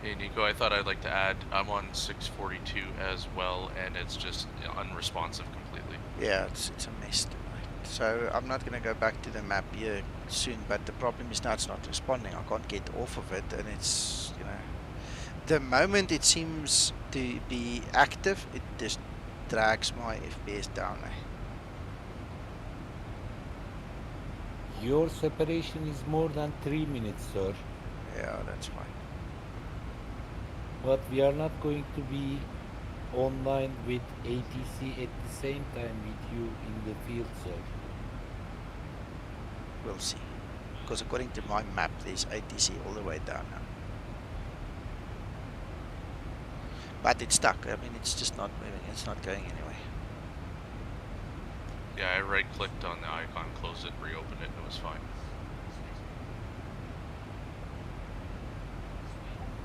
Hey Nico, I thought I'd like to add, I'm on 642 as well, and it's just unresponsive completely. Yeah, it's a mess tonight. So I'm not going to go back to the map here soon, but the problem is now it's not responding. I can't get off of it, and it's, you know, the moment it seems to be active, it just drags my FPS down. Your separation is more than 3 minutes, sir. Yeah, that's fine. But we are not going to be online with ATC at the same time with you in the field, sir. We'll see. Because according to my map, there's ATC all the way down now. But it's stuck. I mean, it's just not moving. It's not going anywhere. Yeah, I right-clicked on the icon, closed it, reopened it, and it was fine.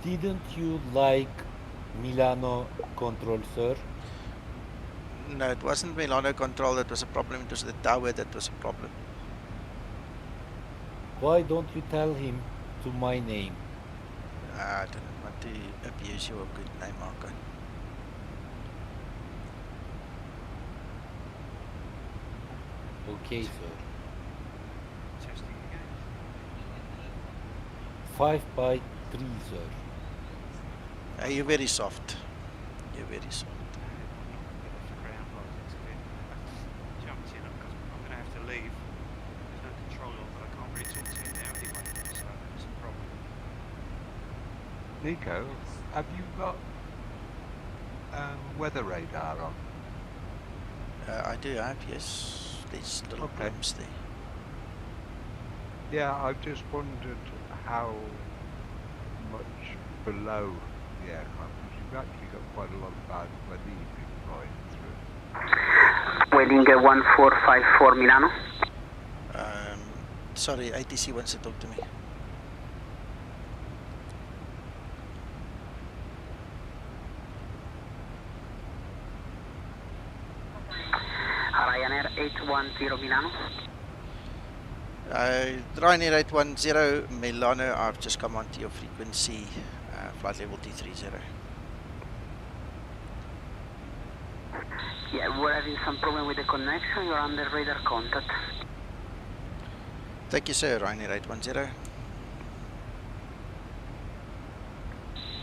Didn't you like Milano control, sir? No, it wasn't Milano control that was a problem. It was the tower that was a problem. Why don't you tell him to my name? I don't want to abuse your good name, Marco. Okay, sir. Testing again. 5 by 3, sir. You're very soft. You're very soft. Jumped in because I'm going to have to leave. There's no control on, but I can't really talk to you now anyway, so that's a problem. Nico, have you got weather radar on? I do have, yes. There's little blimps there. Yeah, I just wondered how much below the aircraft, because you've actually got quite a lot of bad weather you've been flying through. Waiting 1454 Milano. Sorry, ATC wants to talk to me. Ryanair 810 Milano. Ryanair 810 Milano, I've just come onto your frequency, flight level 230. Yeah, we're having some problem with the connection. You're under radar contact. Thank you, sir. Ryanair 810.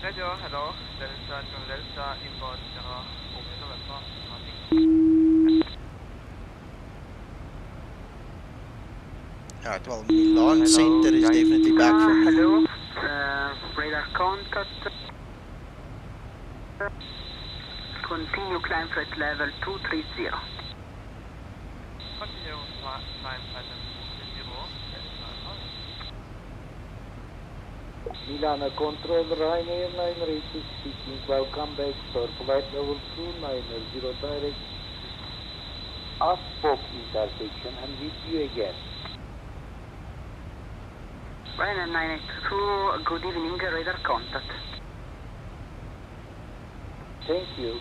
Radio, hello. Delta inbound Alright, well, Milan Center is definitely back for me. Hello, radar contact. Continue climb flight level 230. Continue climb flight level 230. Milano control, Ryanair 986 speaking, welcome back for flight level 290 direct Asbok intersection and with you again. Ryanair 982, good evening, radar contact. Thank you.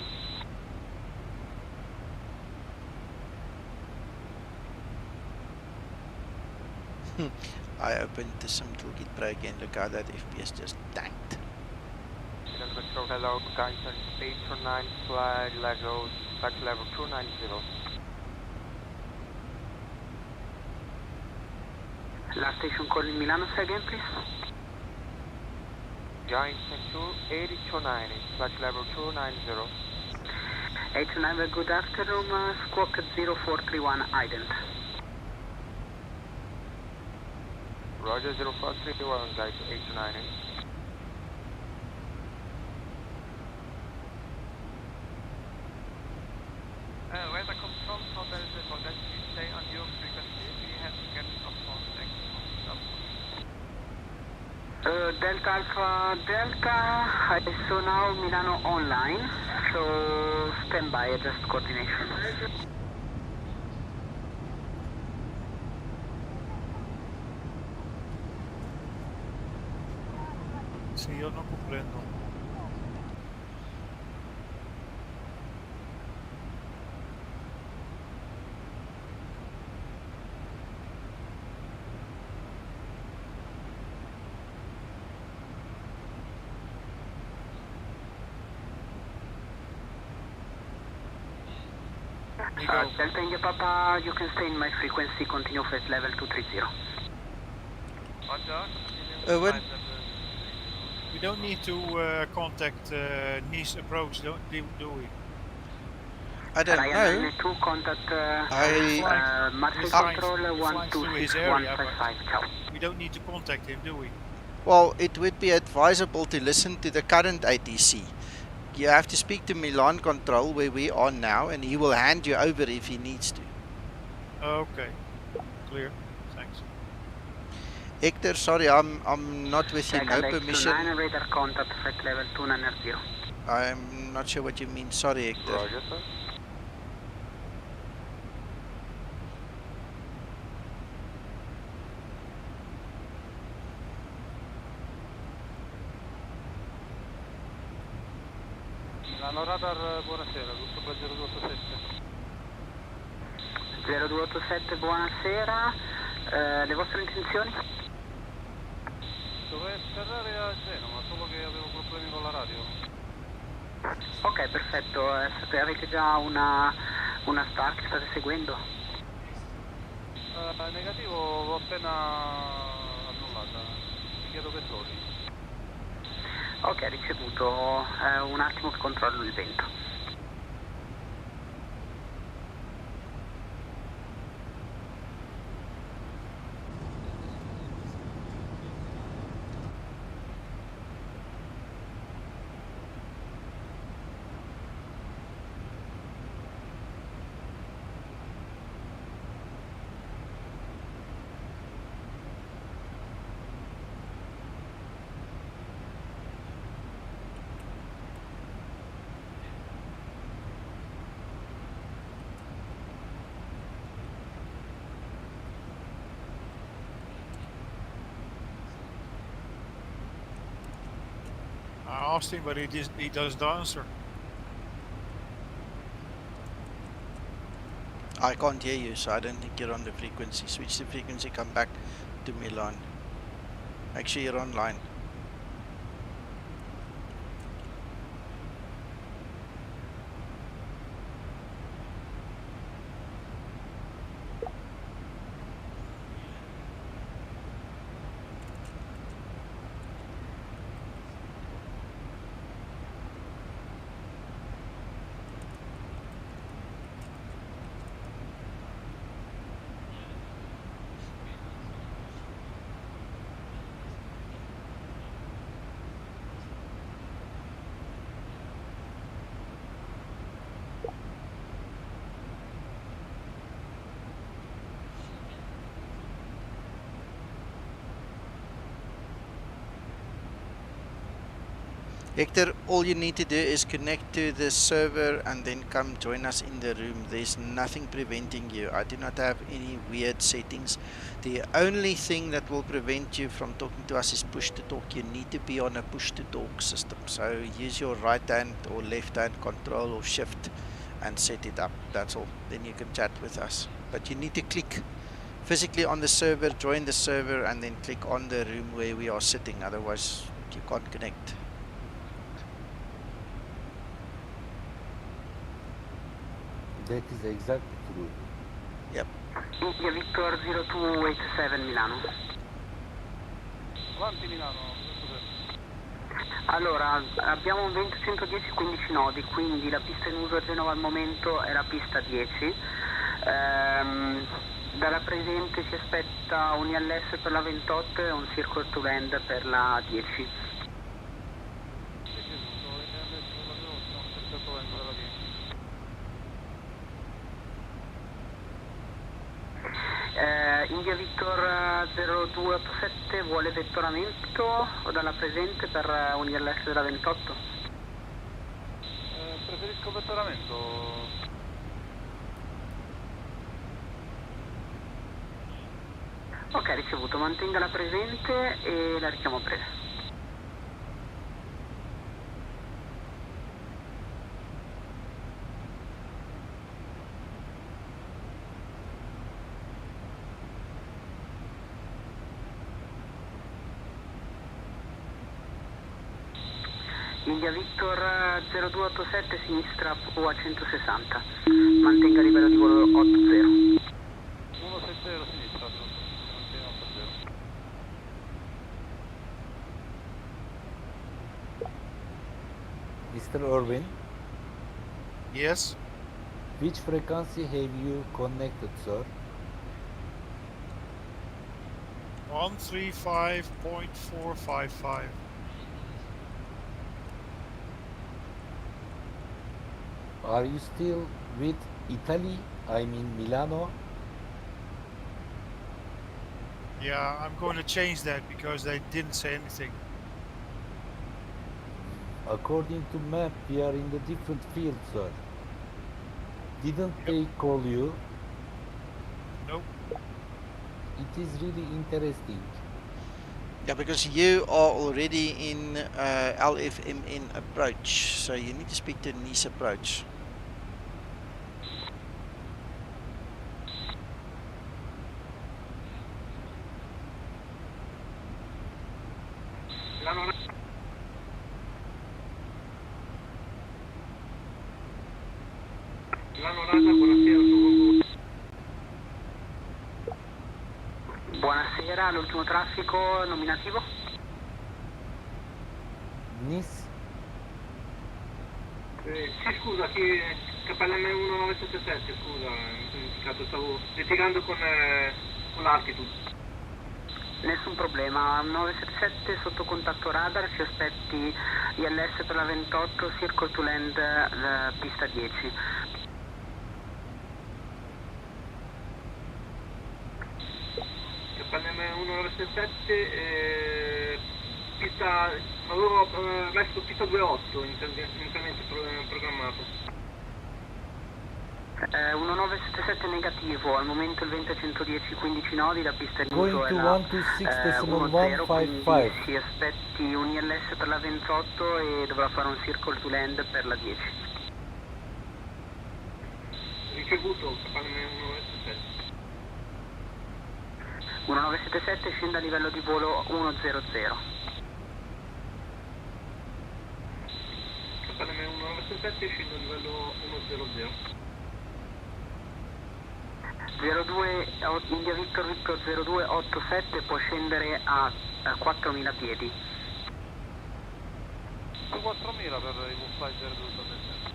I opened the Sim Toolkit Pro again. Look how that FPS just tanked. Hello, guys, 829 flight level 290. Last station calling Milano, say again, please. Giant 829, flight level 290. 829, good afternoon, squawk 0431 ident. Roger, 0431, guys, 829. Weather control, hotel is the contact, please stay on your frequency. We have to get off on Delta Alpha Delta, I saw now Milano online, so stand by, adjust coordination. Sì, io non comprendo. Delta India Papa, you can stay in my frequency, continue flight level 230. Owen? We don't need to contact Nice approach, do we? I don't know. To contact Marseille Control through his area, 126-155. we don't need to contact him, do we? Well, it would be advisable to listen to the current ATC. You have to speak to Milan Control, where we are now, and he will hand you over if he needs to. Okay, clear. Thanks. Hector, sorry, I'm not with you. No permission. Radar contact flight level 290. I'm not sure what you mean. Sorry, Hector. Roger, sir. Milano Radar, buonasera, tutto per 0287. 0287, buonasera. Le vostre intenzioni? Dovrei atterrare a Genova, solo che avevo problemi con la radio. Ok, perfetto. Avete già una Star che state seguendo? Negativo, l'ho appena annullata. Mi chiedo che doti. Ok, ricevuto. Un attimo che controllo il vento. I asked him, but he doesn't answer. I can't hear you, so I don't think you're on the frequency. Switch the frequency, come back to Milan. Make sure you're online. Hector, all you need to do is connect to the server and then come join us in the room. There's nothing preventing you. I do not have any weird settings. The only thing that will prevent you from talking to us is push to talk. You need to be on a push to talk system. So use your right hand or left hand control or shift and set it up. That's all. Then you can chat with us. But you need to click physically on the server, join the server, and then click on the room where we are sitting. Otherwise you can't connect. That is exactly true. Yep. India Victor 0287 Milano. Avanti Milano. Allora, abbiamo un vento 110 15 nodi, quindi la pista in uso a Genova al momento è la pista 10. Dalla presente ci aspetta un ILS per la 28 e un Circle to Land per la 10. India Victor 0287 vuole vettoramento dalla presente per un ILS della 28? Preferisco vettoramento. Ok, ricevuto, mantenga la presente e la richiamo presa. India Victor 0287 sinistra a 160. mantenga livello di volo 80. 170 sinistra, mantiene 80. Mr. Irwin, Yes. which frequency have you connected, sir? 135.455. Are you still with Italy? I mean Milano? Yeah, I'm going to change that because they didn't say anything. According to map, we are in the different field, sir. Didn't they call you? Nope. It is really interesting. Yeah, because you are already in LFMN approach, so you need to speak to Nice approach. Buonasera, l'ultimo traffico nominativo? Nice? Sì, scusa, KLM 1977, scusa, mi sono dimenticato, stavo litigando con l'altitude. Nessun problema, 977 sotto contatto radar, ci aspetti ILS per la 28, circle to land, pista 10. KLM 1977, pista, avevo messo pista 28 inizialmente programmato. 1977 negativo, al momento il vento è 110, 15 nodi, la pista in Going uso è to la 126.155. 10, quindi si aspetti un ILS per la 28 e dovrà fare un circle to land per la 10. Ricevuto, KLM 1977. 1977 scende a livello di volo 100. KLM 1977 scende a livello 100. 02 India Victor Victor 0287 può scendere a 4000 piedi. 4000 per i flight 0287.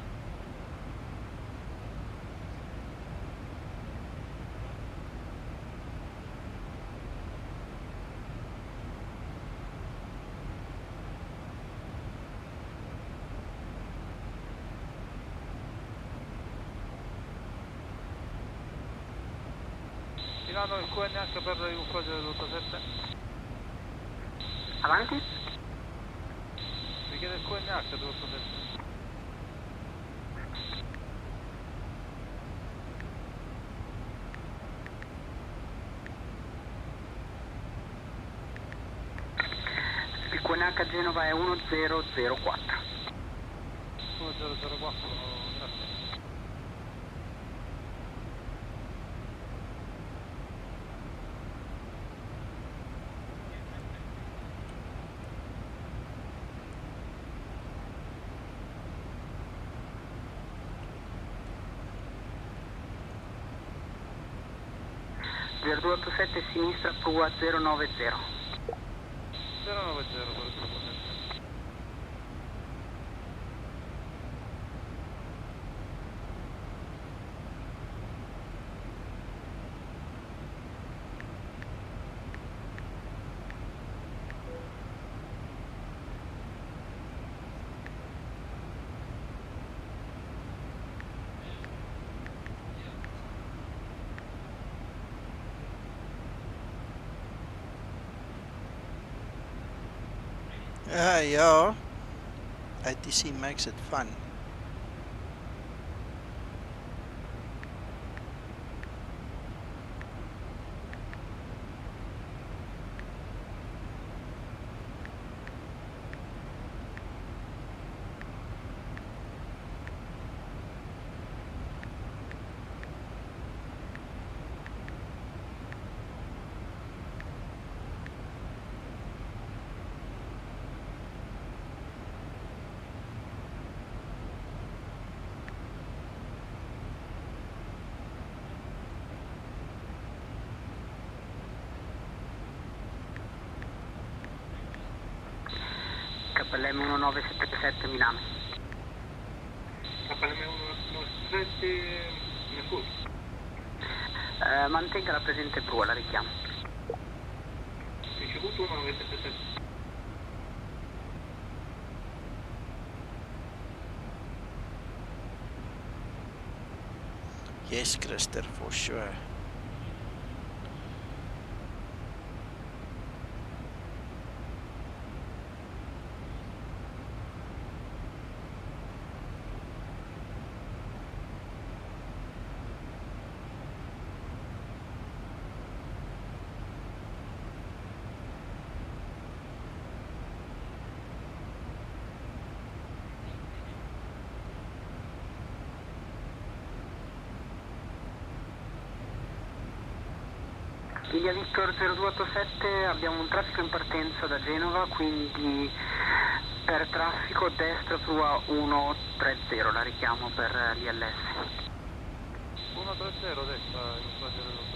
Milano il QNH per il flight 0287. Avanti? Richiede il QNH 287. Il QNH a Genova è 1004. 1004, grazie. Del 287 sinistra prua 090. 090 per il 287. Yeah, ATC makes it fun. KLM 1977 Milano. KLM 1977, mi ascolti? Mantenga la presente prua, la richiamo. Ricevuto 1977. Yes, Krister, for sure. India Victor 0287, abbiamo un traffico in partenza da Genova, quindi per traffico destra prua 130, la richiamo per l'ILS. 130 destra, in fase dello.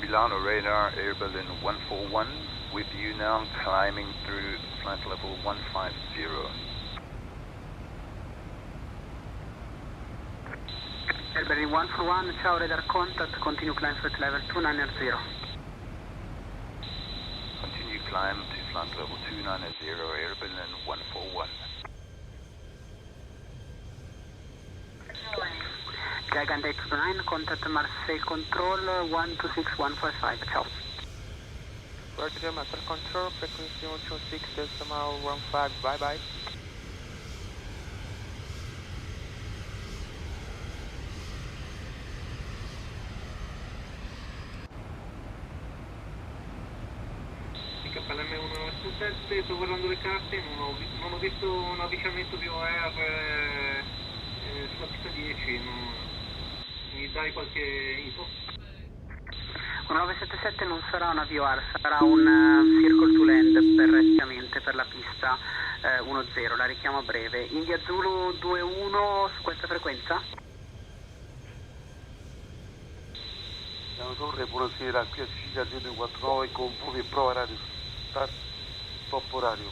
Milan radar, Air Berlin 141, with you now climbing through flight level 150. Air Berlin 141, ciao radar contact, continue climb flight level 290. Continue climb to flight level 290, Air Berlin 141. Gigant 829, contact Marseille Control 126155, ciao. Roger, Master Control, frequency 126.15, bye bye. KLM 1977, sto guardando le carte, non ho visto un avvicinamento VOR sulla pista 10, mi dai qualche info? 1977 non sarà una VOR, sarà un circle to land per la pista 10, la richiamo a breve. India Zulu 21 su questa frequenza? Ciao Torre, buonasera, qui a Sicilia 249 con voi prova radio, stop orario.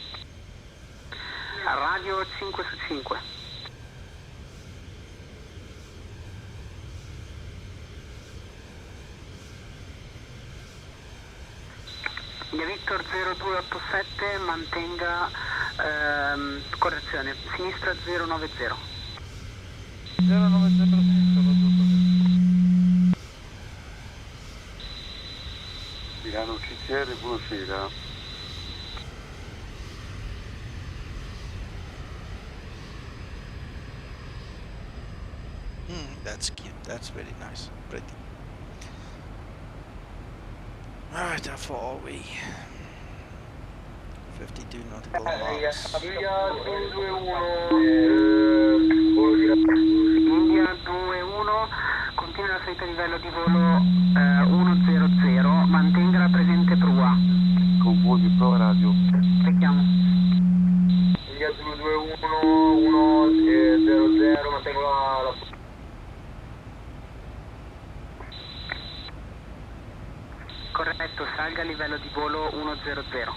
Radio 5 su 5. India Victor 0287, mantenga, correzione, sinistra 090. 090 sinistra, Milano CCR, buonasera. That's cute. That's very nice. Pretty. Alright, how far are we? 52 nautical miles. India 2-1, continua la salita a livello di volo 100, mantenga la presente prua. Con voi di prova radio. Richiamo. India 221 100, mantengo la Corretto, salga a livello di volo 100.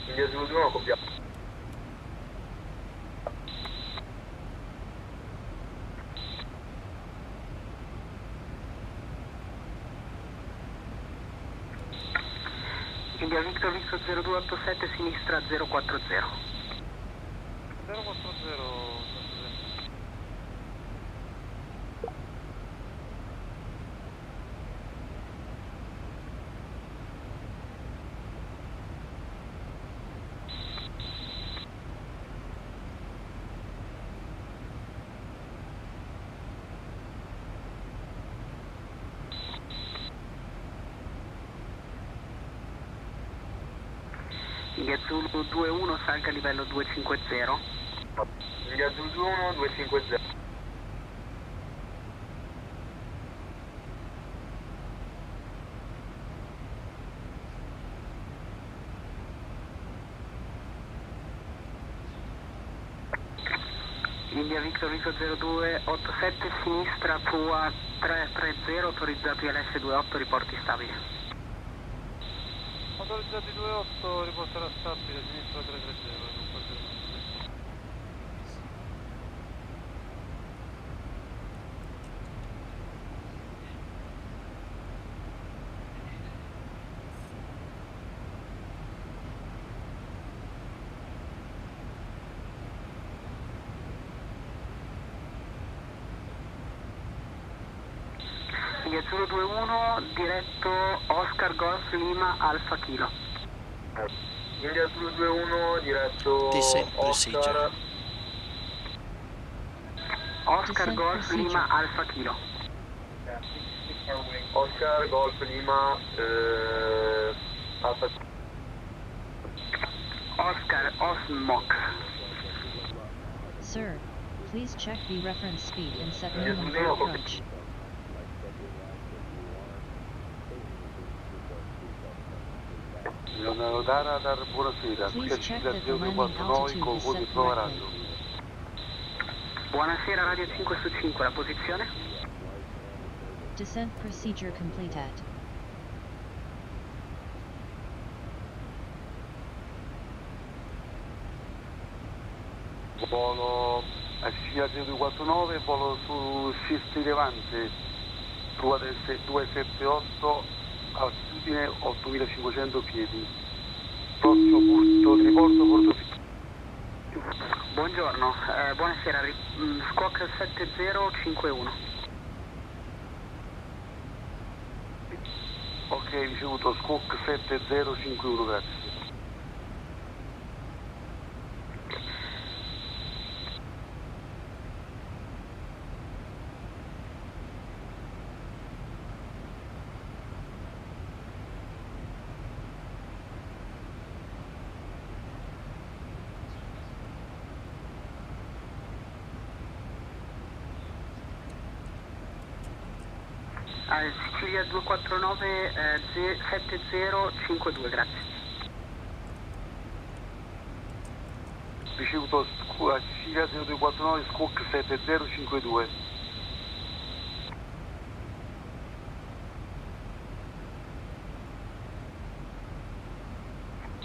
India 221, copiamo. India Victor 0287, sinistra 040. 040. India Zulu 21 salga a livello 250. India Zulu 21 250. India Victor Victor 0287 sinistra tua 330 autorizzato ILS 28 riporti stabile. Autorizzati 28 riporterà stabile sinistra 330. India Zulu 21 diretto Oscar Golf Lima Alfa Kilo. India Zulu 21 diretto Descent Oscar procedure. Oscar Golf Lima Alfa Kilo. Oscar Golf Lima Alfa Oscar Osmox. Sir, please check the reference speed and set minimum for approach. Radar, buonasera, qui Please a check Cila that the landing 049 altitude con is voi di set prova correctly. radio. Buonasera Radio 5 su 5, la posizione? Descent procedure completed. Volo a Cila 0249, volo su Sisti Levante, 278, altitudine 8500 piedi. Prossimo punto di riporto Porto. Buongiorno, buonasera, Squawk 7051. Ok, ricevuto Squawk 7051, grazie. Sicilia 249 7052, grazie. Ricevuto Sicilia 0249 Squawk 7052.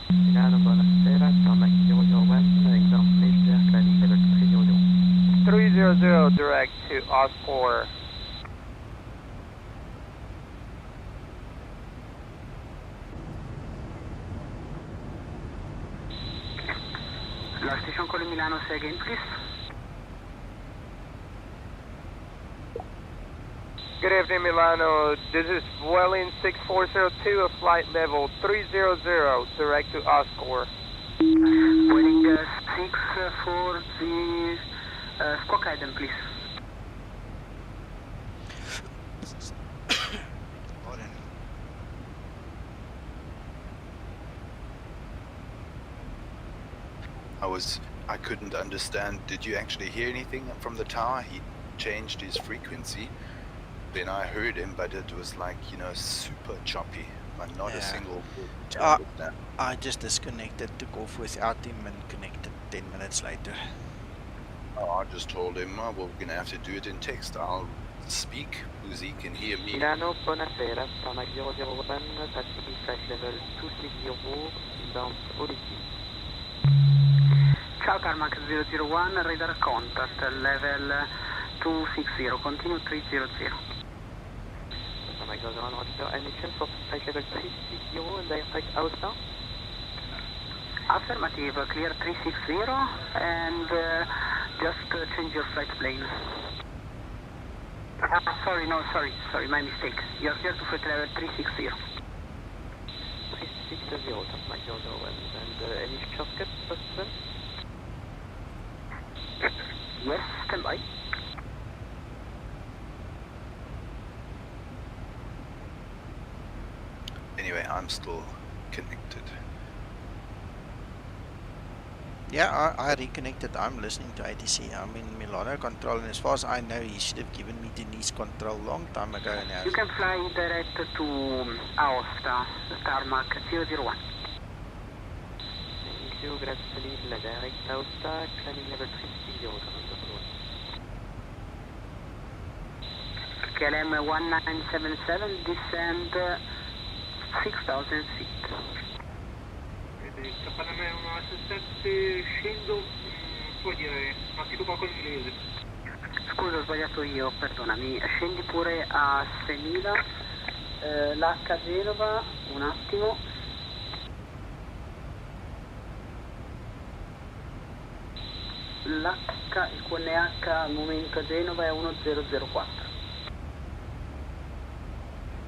Milano, buonasera, Thomas 001, examination landing level 300. 300 direct to Oscar. La station calling Milano, say again please. Good evening, Milano. This is Vueling 6402 of flight level 300, direct to Oscar. Vueling 640, squawk item please. I couldn't understand. Did you actually hear anything from the tower? He changed his frequency. Then I heard him, but it was like, you know, super choppy. But not a single word. I just disconnected, took off without him and connected 10 minutes later. Oh, I just told him, well, we're going to have to do it in text. I'll speak because he can hear me. Milano, buonasera, Thomas 001, taxi flight level 260, inbound ODT. Ciao Tarmac 001, radar contact, level 260, continue 300. Thomas 001, Roger, any chance of flight level 360 and direct outbound? Affirmative, clear 360 and just change your flight plane. Sorry, my mistake. You're here to flight level 360. 360, Thomas 001, and any shortcut possible? Yes, stand by. Anyway, I'm still connected. Yeah, I reconnected. I'm listening to ATC. I'm in Milano control, and as far as I know, he should have given me Denise control long time ago now. You can fly direct to Aosta, tarmac 001. Thank you, grazie mille, direct Aosta, climbing level 360, KLM 1977, descend 6,000 feet. KLM 117, scendo, puoi dire, ma ti poco l'inglese. Scusa, ho sbagliato io, perdonami. Scendi pure a 6.000. L'H Genova, un attimo. L'H, il QNH al momento a Genova è 1004.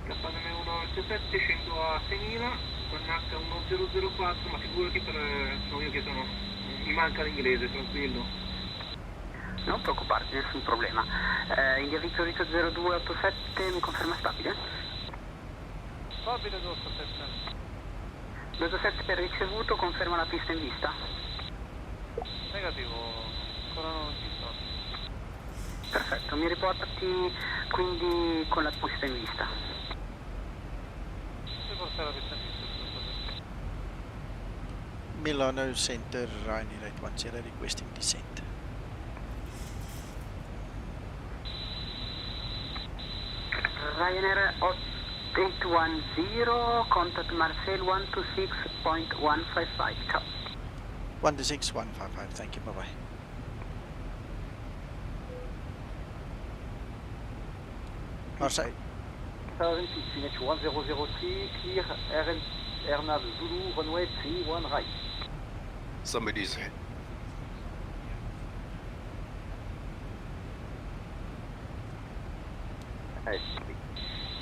KLM 117, scendo a 6.000, QNH 1004, ma figurati sono io che mi manca l'inglese, tranquillo. Non preoccuparti, nessun problema. India Victor 0287, mi conferma stabile? Stabile 287. 287 ricevuto, conferma la pista in vista? Negativo, ancora non ci sto. Perfetto, mi riportati quindi con la pista in vista. Riportare la pista in vista. Milano Center, Ryanair 810 requesting descent. Ryanair 810, contact Marseille 126.155. Ciao. 126.155, thank you, bye bye. Marseille. 1000 feet, Finish 1003, clear AirNav Zulu, runway 31 right. Somebody's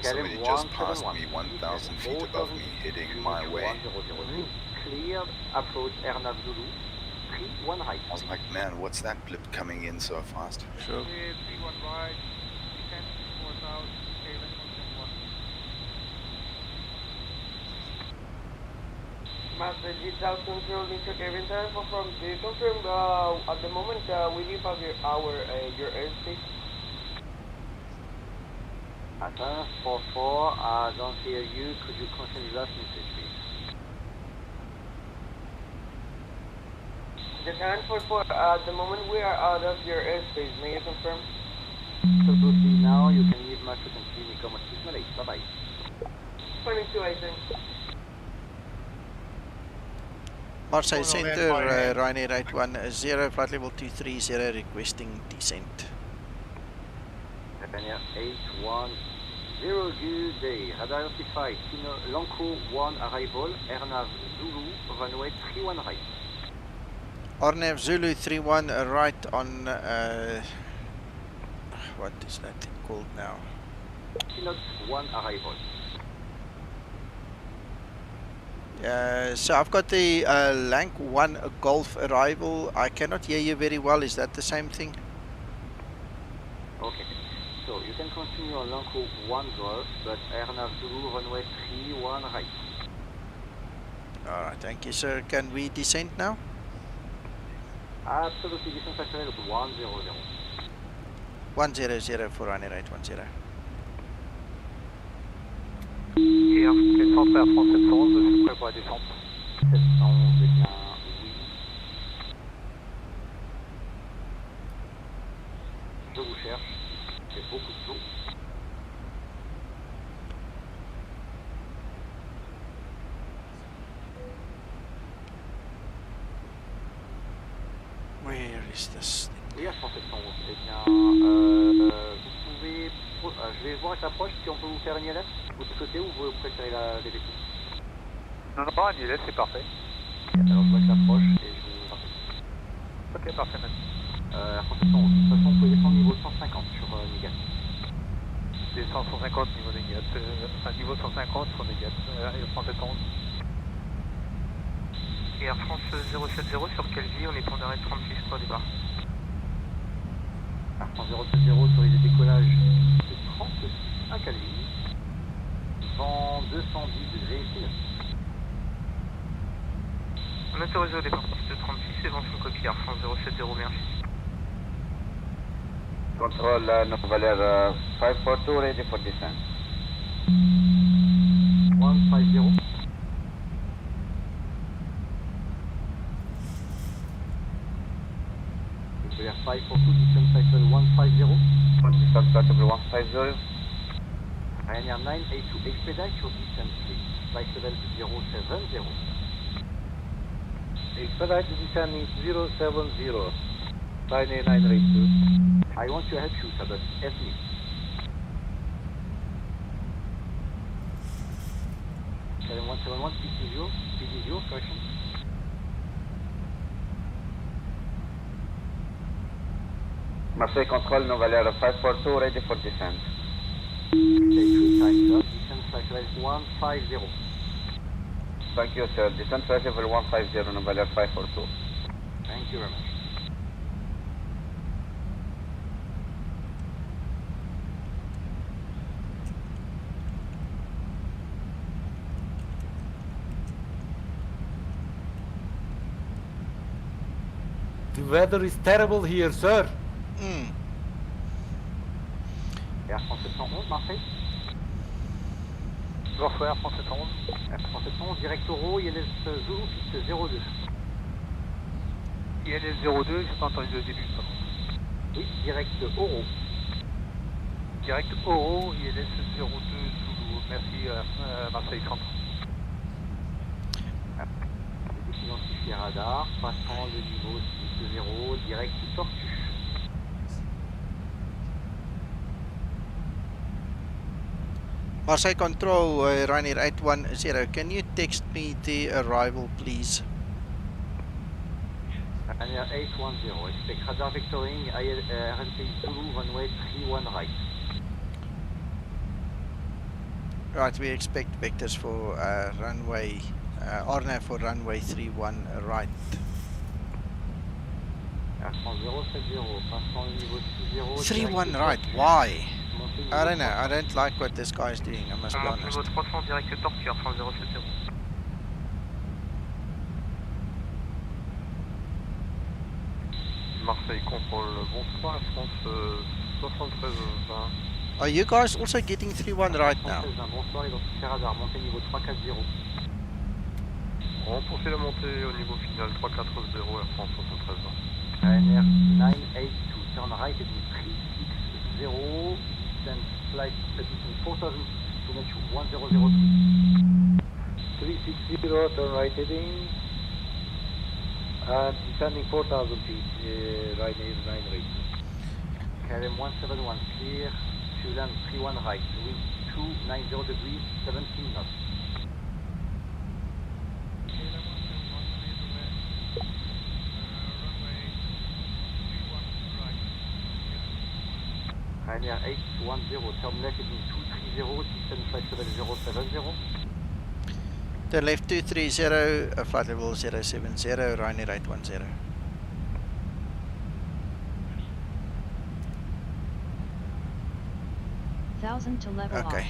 Somebody just passed me 1,000 feet above me, heading my way. Cleared, approach AirNav Zulu, 31 right. I was like, man, what's that blip coming in so fast? Sure. 31 right, descent 4,000, Master G South Control, Mr. Kevin, sir, from the confirm, at the moment, we leave your airspace. Athens 44, I don't hear you, could you confirm the last message, please? Japan 44, at the moment we are out of your airspace, may you confirm? Absolutely, now you can leave my frequency, Nico 6 Malay, bye-bye. 22, I think. Marseille Center, Ryanair 810, flight level 230, requesting descent. Ryanair 810, good day. Radar notified, LANKO 1 arrival, AirNav Zulu, runway 31 right. RNAV Zulu 31 right on, what is that thing called now? Knots 1 arrival. So I've got the LANK 1 Golf arrival. I cannot hear you very well. Is that the same thing? Okay. So you can continue on LANKO 1 Golf, but AirNav Zulu runway 31 right. Alright, thank you, sir. Can we descend now? Absolutely, descent factory 100. 100 for Ryanair 810. Air 700 à France 711, je suis prêt pour la descente. 711, eh bien, oui. Je vous cherche. C'est beaucoup de l'eau. Where is this thing? Oui, à France 711, eh bien, vous pouvez... je vais voir avec l'approche si on peut vous faire une ILS. Vous souhaitez ou vous préférez la DVT? Non, non, un ILS, c'est parfait. Alors je vois avec l'approche et je vous rappelle. Ok, parfait, merci. France 711, de toute façon vous pouvez descendre niveau 150 sur Négat. C'est 150 niveau Négat, enfin niveau 150 sur Négat, Air France 711. Et Air France 070, sur quelle vie on est en arrêt 36 pour le départ? Air France 070 sur les décollages de 36 à Calvi. Vent 210 degrés sud. On autorise au départ piste 36 et vent sur coquille Air France 070, merci. Control, Novaler 542, ready for descent. 150. Novaler 542, descent flight level 150. Descent flight level 150. Ryanair 982, expedite your descent please. Flight level 070. Expedite descending 070. Ryanair 982. I want to help you, sir, but help me. Kevin 171, speed is your correction. Marseille Control, Novaler 542, ready for descent. Okay, 3 times, sir. Descent flight level 150. Thank you, sir. Descent flight level 150, Novaler 542. Thank you very much. The weather is terrible here, sir. Air France 711, Marseille. Bonsoir, Air France 711. Air France 711, direct Oro, ILS Zulu, piste 02. ILS 02, j'ai pas entendu le début, par contre. Oui, direct Oro. Direct Oro, ILS 02 Zulu. Merci, Marseille 30. Identifié radar, passant le niveau 6-0, direct Tortue. Marseille Control, Ryanair 810, can you text me the arrival, please? Ryanair 810, expect radar vectoring, RNC Zulu, runway 31 right. Right, we expect vectors for runway, RNAV for runway 31 right. Air France 070, passant le niveau 6-0. 31 right, why? I don't know, I don't like what this guy is doing, I must be honest. Niveau 300, direct Tortue, Air France 070. Marseille Control, bonsoir, Air France 73-20. Are you guys also getting 31 right now? Bonsoir, identifié radar, montée niveau 340. On poursuit la montée au niveau final 340 Air France 73-20. Ryanair 982, turn right heading 360, descend flight between 4000 to make 1002. 360, turn right heading. And descending 4,000 feet, Ryanair 982. KLM 171, clear to land 31 right, wind 290 degrees, 17 knots. Ryanair 810, turn left heading 230, descend flight level 070. Turn left 230, flight level 070, Ryanair 810. To level okay.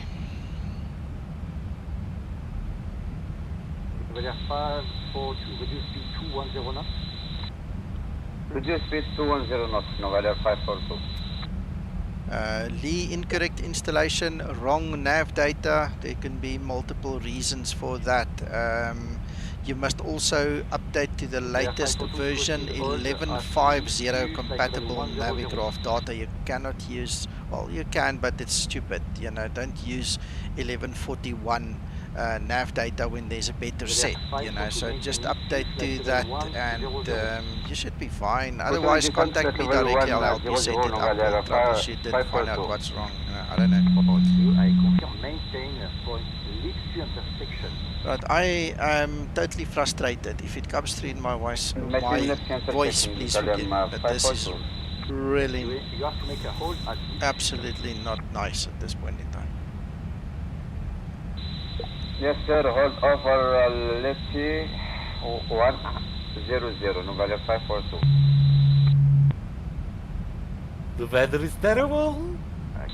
Ryanair 542, reduce speed 210 knots. Reduce speed 210 knots, Novaler 542. Lee, incorrect installation, wrong nav data. There can be multiple reasons for that. You must also update to the latest version 11.50 compatible Navigraph data. You cannot use, well, you can, but it's stupid. You know, don't use 11.41 nav data when there's a better set. You know, so just update to that, and you should be fine. Otherwise, contact me directly. I'll help you set it up or troubleshoot it, find out what's wrong. I don't know. I confirm maintain point leads to intersection. Right, I am totally frustrated. If it comes through in my voice, please forgive me. But this is really you have to make a hold at absolutely not nice at this point in time. Yes, sir. Hold over lefty 100, Novaler 542. The weather is terrible.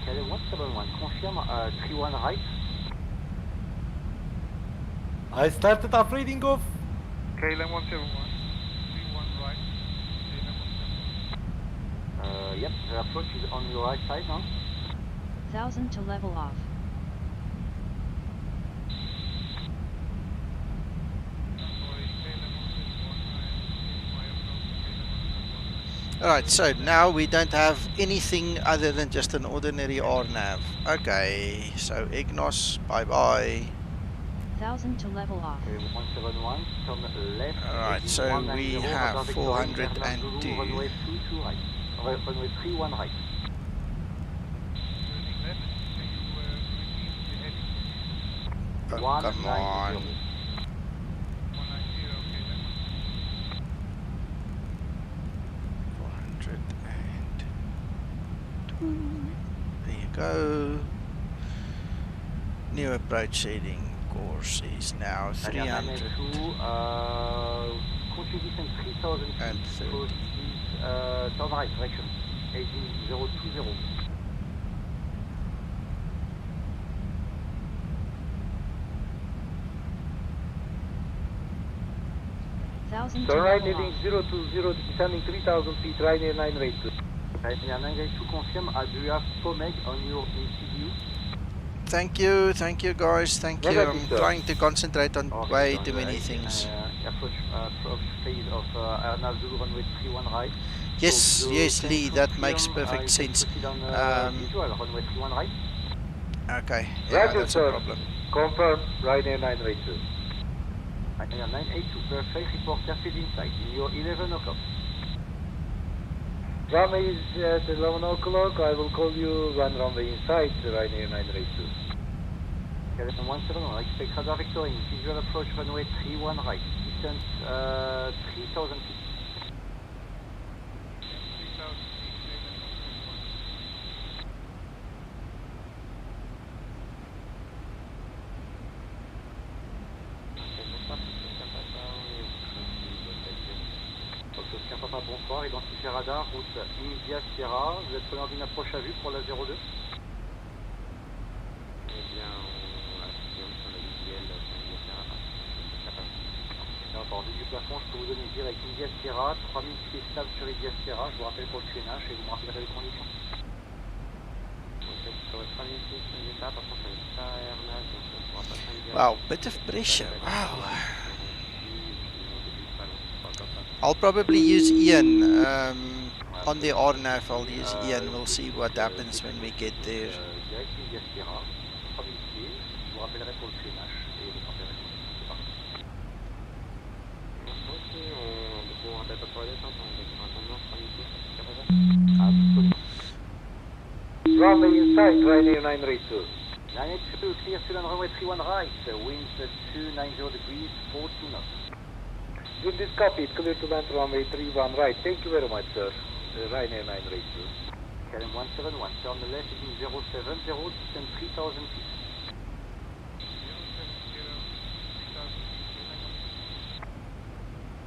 KLM 171, confirm 31 right. I started off reading off. KLM 171, 31 right. Yep, the approach is on your right side now. 1000 to level off. Alright, so now we don't have anything other than just an ordinary RNAV. Okay, so Ignos, bye bye. 1000 to level off. 171, turn left. Alright, so we have 402. Runway 22 right. Runway 31 right. Oh, come on. There you go. New approach heading course is now 300 and 30. Turn right direction. 18020. Turn right heading 020, descending 3000 feet, Ryanair 982. Ryanair 982 confirm I do have POMEG on your ECU. Thank you guys, thank you. I'm trying to concentrate on way too many things. Approach phase of RNAV Zulu runway 31 right. Yes, So yes, can Lee, that makes confirm, perfect you sense. can proceed on, visual, runway 31 right. Okay, yeah, that's a problem. Confirm, Ryanair 982. Ryanair 982, perfect, report airfield inside, in your 11 o'clock. Runway is at 11 o'clock, I will call you when runway inside, Ryanair 982. KLM 171, expect radar vectoring, visual approach runway 31 right, distance 3000 feet. Oscar Papa, bonsoir, identifié radar, route India Sierra, vous êtes preneur d'une approche à vue pour la 02? Eh bien, on affirme sur la visuelle India Sierra. D'accord, vue du plafond, je peux vous donner direct India Sierra, 3000 pieds stables sur India Sierra, je vous rappelle pour le QNH et vous me rappellerez les conditions. Sur 3000 pieds sur India Sierra, par contre, ça n'est pas RNAV, donc ça ne pourra pas faire India. Wow, bit of pressure, wow. I'll probably use Ian on the RNAV. I'll use Ian. We'll see what happens when we get there. Runway inside, Ryanair 982. 982, clear still on runway 31 right, winds 290 degrees, 42 knots. With this copy, it's clear to land runway 31 right. Thank you very much, sir. Ryanair 982. KLM 171, turn left heading 070, distance 3000 feet.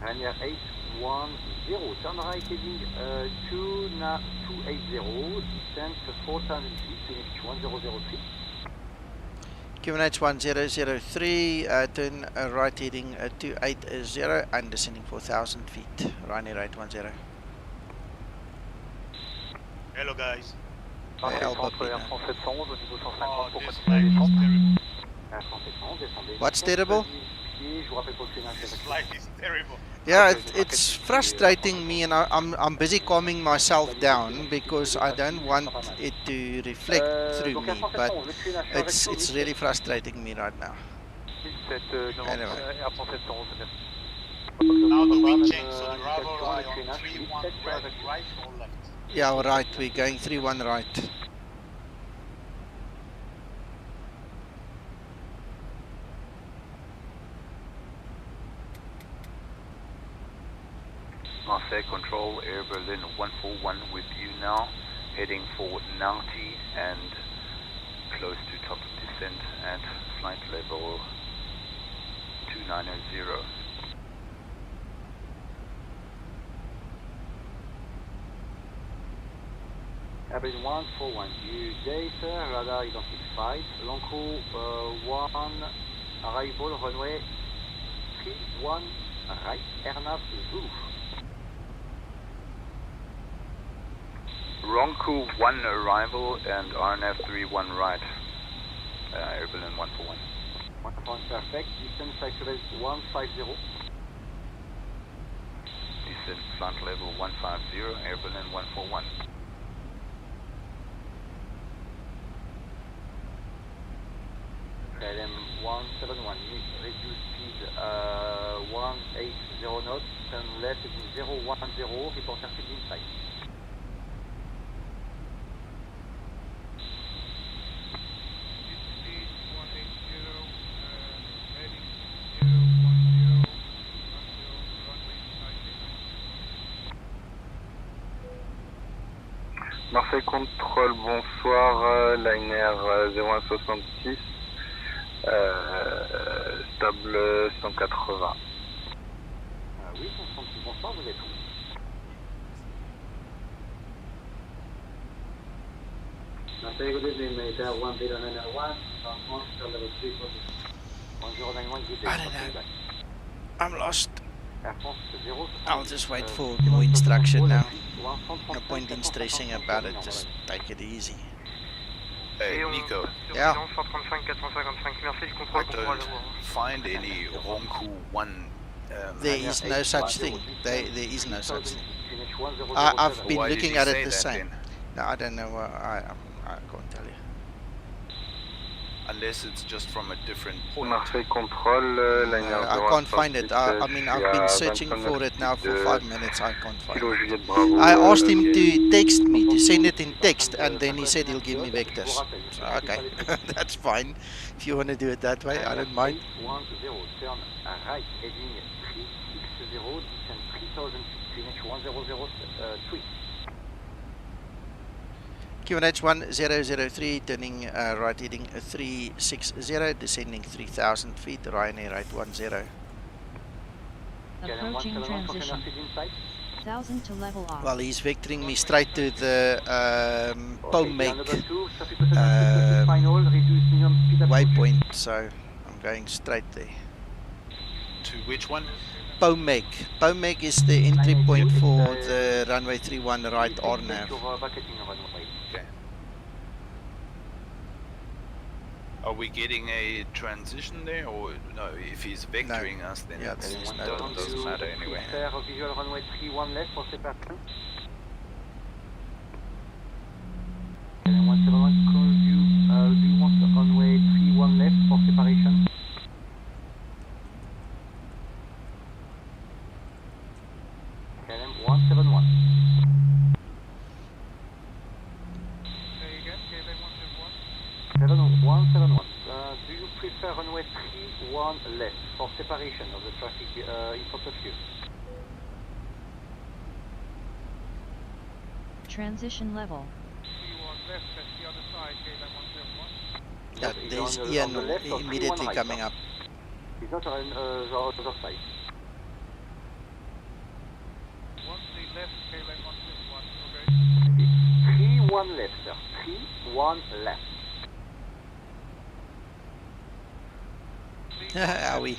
Ryanair 810, turn right heading 280, distance 4000 feet, finish 1003. QNH 1003, turn right heading 280 and descending 4000 feet. Ryanair 810. Hello guys. Hey, Alba Pina. What's terrible? This flight is terrible. Yeah, it's frustrating me, and I'm busy calming myself down because I don't want it to reflect through me, but it's really frustrating me right now. Anyway. Now the wind change, so the radar lie on 31 right or left? Yeah, right, we're going 31 right. Marseille Control, Air Berlin 141 with you now, heading for Naughty and close to top of descent at flight level 290. Airplane 141, you data, radar identified, LANKO 1, arrival runway 31 right, RNAV Zulu. Ronco 1 arrival and RNF 31 right. Airborne 141. 141 perfect. Distance flight level 150. Descent flight level 150, airborne 141. KLM 171, reduce speed 180 knots, turn left heading 010, report airspeed inside. Marseille contrôle, bonsoir, liner 0166, stable 180. Oui, 166, bonsoir, vous êtes où? Marseille, good evening, mate, 1091, level 3 for 1091, good day. I don't know. I'm lost. I'll just wait for more instruction now. No point in stressing about it, just take it easy. Hey, Nico. Yeah. I don't find any Ronco 1. There is no such thing. There is no such thing. I've been looking at it the same. No, I don't know. I can't tell you. Unless it's just from a different point. Marseille contrôle, liner I can't find it. I mean, I've been searching for it now for 5 minutes. I can't find it. I asked him to text me, to send it in text, and then he said he'll give me vectors. So, okay, that's fine. If you want to do it that way, I don't mind. 10, turn right, heading 360, descend 3000 feet, QNH 1003. QNH 1003, turning right heading 360, descending 3000 feet, Ryanair right 10. Approaching transition. 1000 to level off. Well, he's vectoring me straight to the Pushback waypoint, so I'm going straight there. To which one? Pushback. Pushback is the entry point for the runway 31 right RNAV. Okay. Are we getting a transition there, or no? If he's vectoring us, then yeah, it doesn't matter anyway. Visual runway 31 left for separation. And 171, do you want the runway 31 left for separation? KLM 171. Say again, KLM 171. Do you prefer runway 31 left for separation of the traffic in front of you? Transition level. 31 left, that's the other side, KLM 171. Yeah, there's Ian immediately coming up. He's not on the other side. 13 left, KLM 171, okay. 31 left, sir. 31 left. Are we?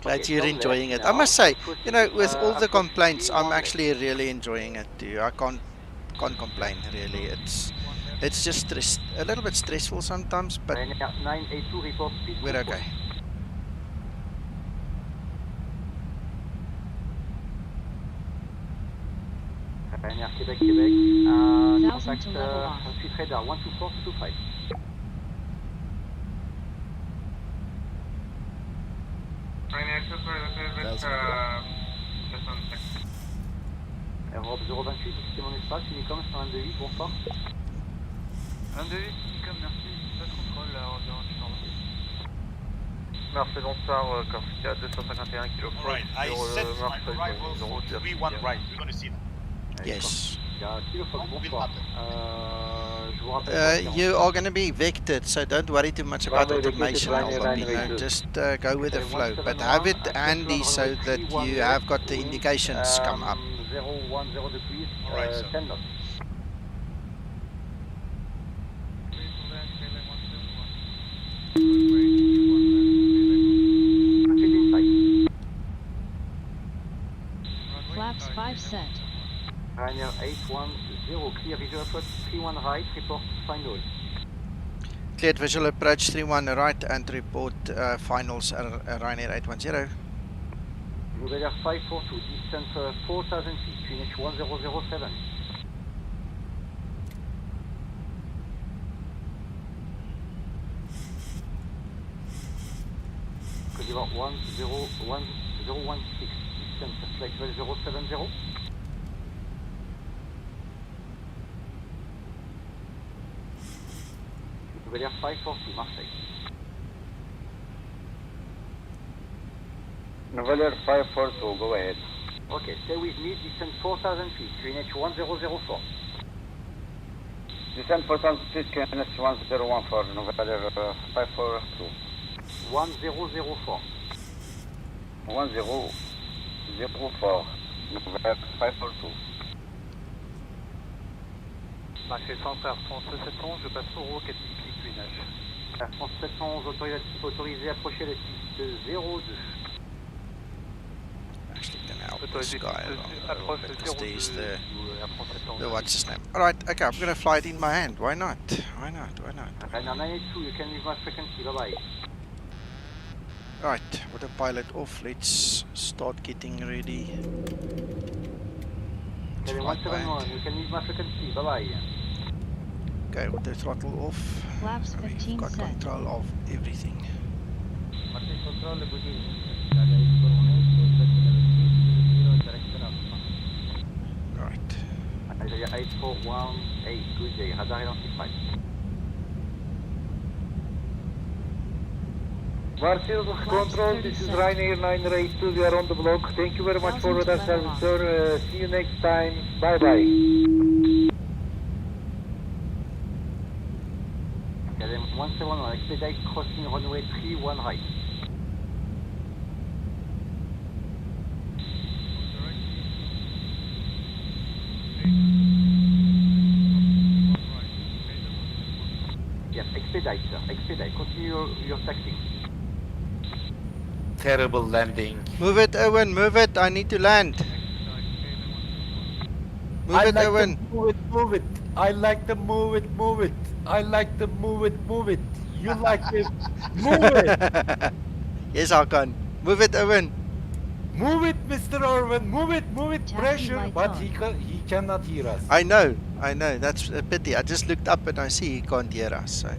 Glad you're enjoying it. I must say, you know, with all the complaints, I'm actually really enjoying it too. I can't complain really. It's just a little bit stressful sometimes, but we're okay. Quebec, contact Suite Radar 124-25. Europe 028, c'est mon espace, Unicom 128, bonsoir. 128, Unicom, merci, pas de contrôle, là, environ du temps. Marseille, bonsoir, Corsica 251 km. Right, I set my arrival for 31 right, we're going to see that. Yes. Bonsoir. You are going to be vectored, so don't worry too much about automation. Just go with the flow, but have it handy so that you have got the indications come up. 010 degrees, 10 knots. Ryanair 810, clear visual approach 31 right, report final. Cleared visual approach 31 right and report finals Ryanair 810. Nouvelle Air 542, distance 4,000 feet, QNH 1007. Code Divoire 1016, distance flight level 070. Nouvelle Air 542, Marseille. Nouvelle Air 542, go ahead. Okay, stay with me, descend 4,000 feet, QNH 1004. Descend 4,000 feet, QNH 1014, Nouvelle Air 542. 1004. 1004, Nouvelle Air 542. Marché Centre Air France 711, je passe au roue 4 clics Twinage. Air France 711 autorisé à approcher le piste 02. Actually gonna help this guy a little bit because he's the what's his name. Alright, okay, I'm gonna fly it in my hand. Why not? Why not? Why not? Ryanair 982, you can leave my frequency, bye bye. Right, with the pilot off, let's start getting ready. Ryanair 171, you can leave my frequency, bye bye. Okay, with the throttle off, Flaps we've 15 got set. control of everything. Right. Ryanair 8418, good day, radar identified. Marseille Control, this is Ryanair 982, we are on the block. Thank you very much for radar service, sir. See you next time. Bye bye. Ryanair 171, expedite crossing runway 31 right. Yes, expedite, sir. Expedite. Continue your taxiing. Terrible landing. Move it, Owen, move it. I need to land. Move it, Owen. Move it. I like the move it, move it. I like the move it, move it. You like the move it. Yes, Hakan. Move it, Owen. Move it, Mr. Irwin. Move it, move it. Taxi Pressure, lights but on. he cannot hear us. I know. That's a pity. I just looked up and I see he can't hear us. So.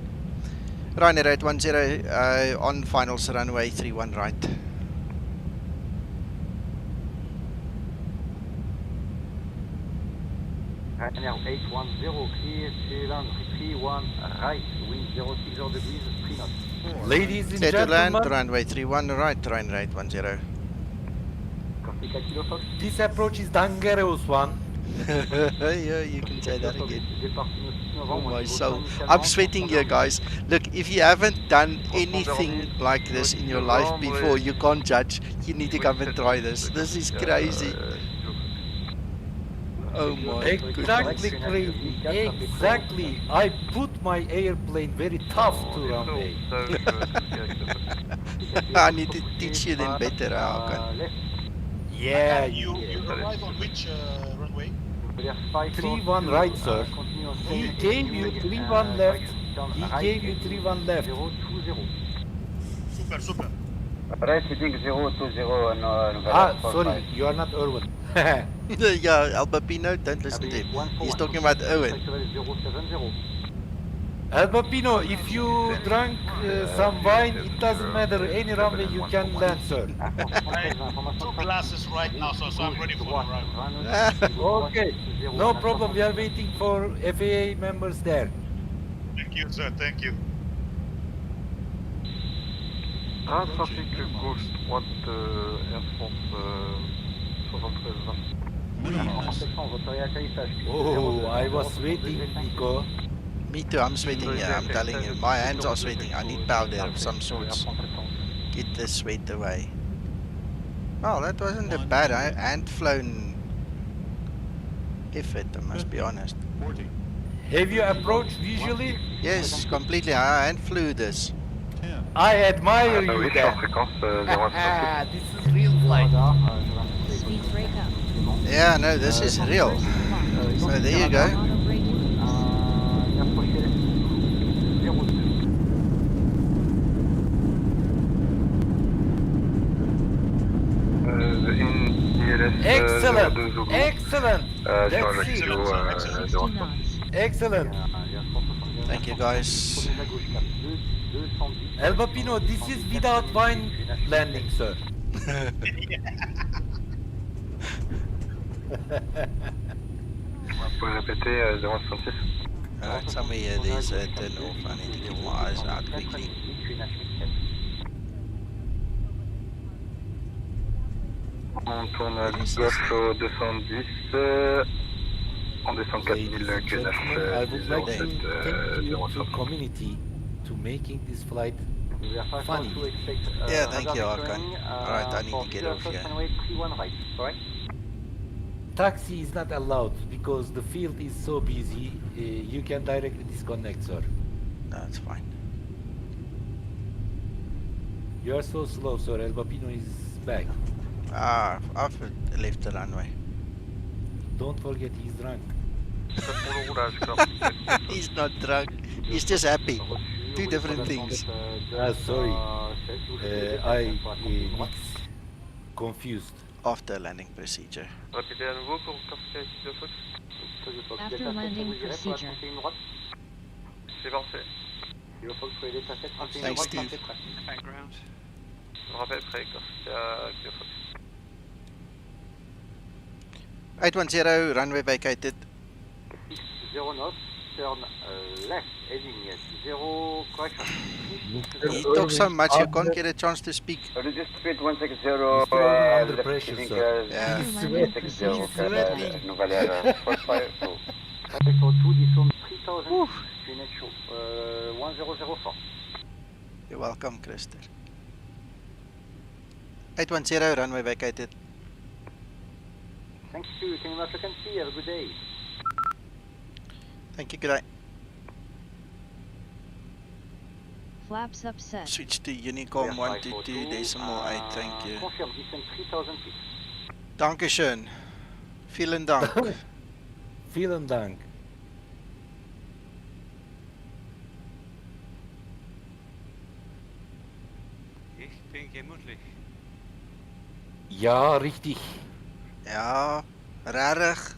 Ryanair 810 on finals runway 31 right. Ryanair 810, clear, Zealand 31 right, wind 06 degrees, 3 knots. Ladies and Set to land, gentlemen, runway 31 right, Ryanair 810. Copy, Kilo Fox. this approach is dangerous one. Yeah, you can say that again. Oh my soul. I'm sweating here, guys. Look, if you haven't done anything like this in your life before, you can't judge. You need to come and try this. This is crazy. Oh my Exactly goodness. crazy. Exactly. I put my airplane very tough to runway. I need to teach you them better, Hakan. Yeah, You arrive on which runway? 3-1 right, sir. He gave you 3-1 left. He gave you 3-1 left. Super, super. Right heading 020, Sorry, you are not Irwin. Yeah, Albapino, don't listen to him. He's talking about Owen. Albapino, if you drank some wine, it doesn't matter. Any runway you can land, sir. I have 2 glasses right now, so I'm ready for the ride. Okay, no problem. We are waiting for FAA members there. Thank you, sir. Thank you. Trafic gauche droite Air France 73. Oh, I was waiting, Nico. Me too, I'm sweating, yeah, I'm telling you. My hands are sweating. I need powder of some sorts. Get the sweat away. Well, that wasn't a bad hand-flown effort, I must be honest. Have you approached visually? Yes, completely. I hand-flew this. I admire you there. This is real flight. Speed breakup. Yeah, no, this is real. So there you go. Excellent! Excellent! Sur That's le it! kilo, 0. Excellent! Thank you guys. El Bapino, this is without wine landing, sir. Vous pouvez répéter 0,66. Alright, somewhere here there's a turn off. I need to keep my eyes out quickly. On tourne à Golf au 210. On descend 4000 QNH I would like to 07 thank you to 060. community to making this flight funny. Yeah, thank you, Arkan. Alright, I need to get off here. Taxi is not allowed because the field is so busy. You can directly disconnect, sir. That's fine. You are so slow, sir. El Bapino is back. Ah, I've left the runway. Don't forget he's drunk. He's not drunk. He's just happy. Two different things. Sorry. I mix confused. After landing procedure. Répétez à nouveau pour clarifier de Fox. After landing procedure. C'est parfait. Thanks, Steve. Background. Je me rappelle près quand c'était à Fox. 810, runway vacated. 0 knots, turn left, heading 0, correction. He talks so much you can't get a chance to speak. Reduce speed 160, under pressure, sir. Yeah. 160, Nouvelle 452. Traffic for 2, descend 3000, QNH show, 1004. You're welcome, Krister. 810, runway vacated. Thank you, can you not look and see? Have a good day. Thank you, good night. Flaps upset. Switch to Unicom 122 decimal 8, thank you. Confirm, descend 3000 feet. Dankeschön. Vielen Dank. Vielen Dank. Ich bin gemütlich. Ja, richtig. Ja, rarig.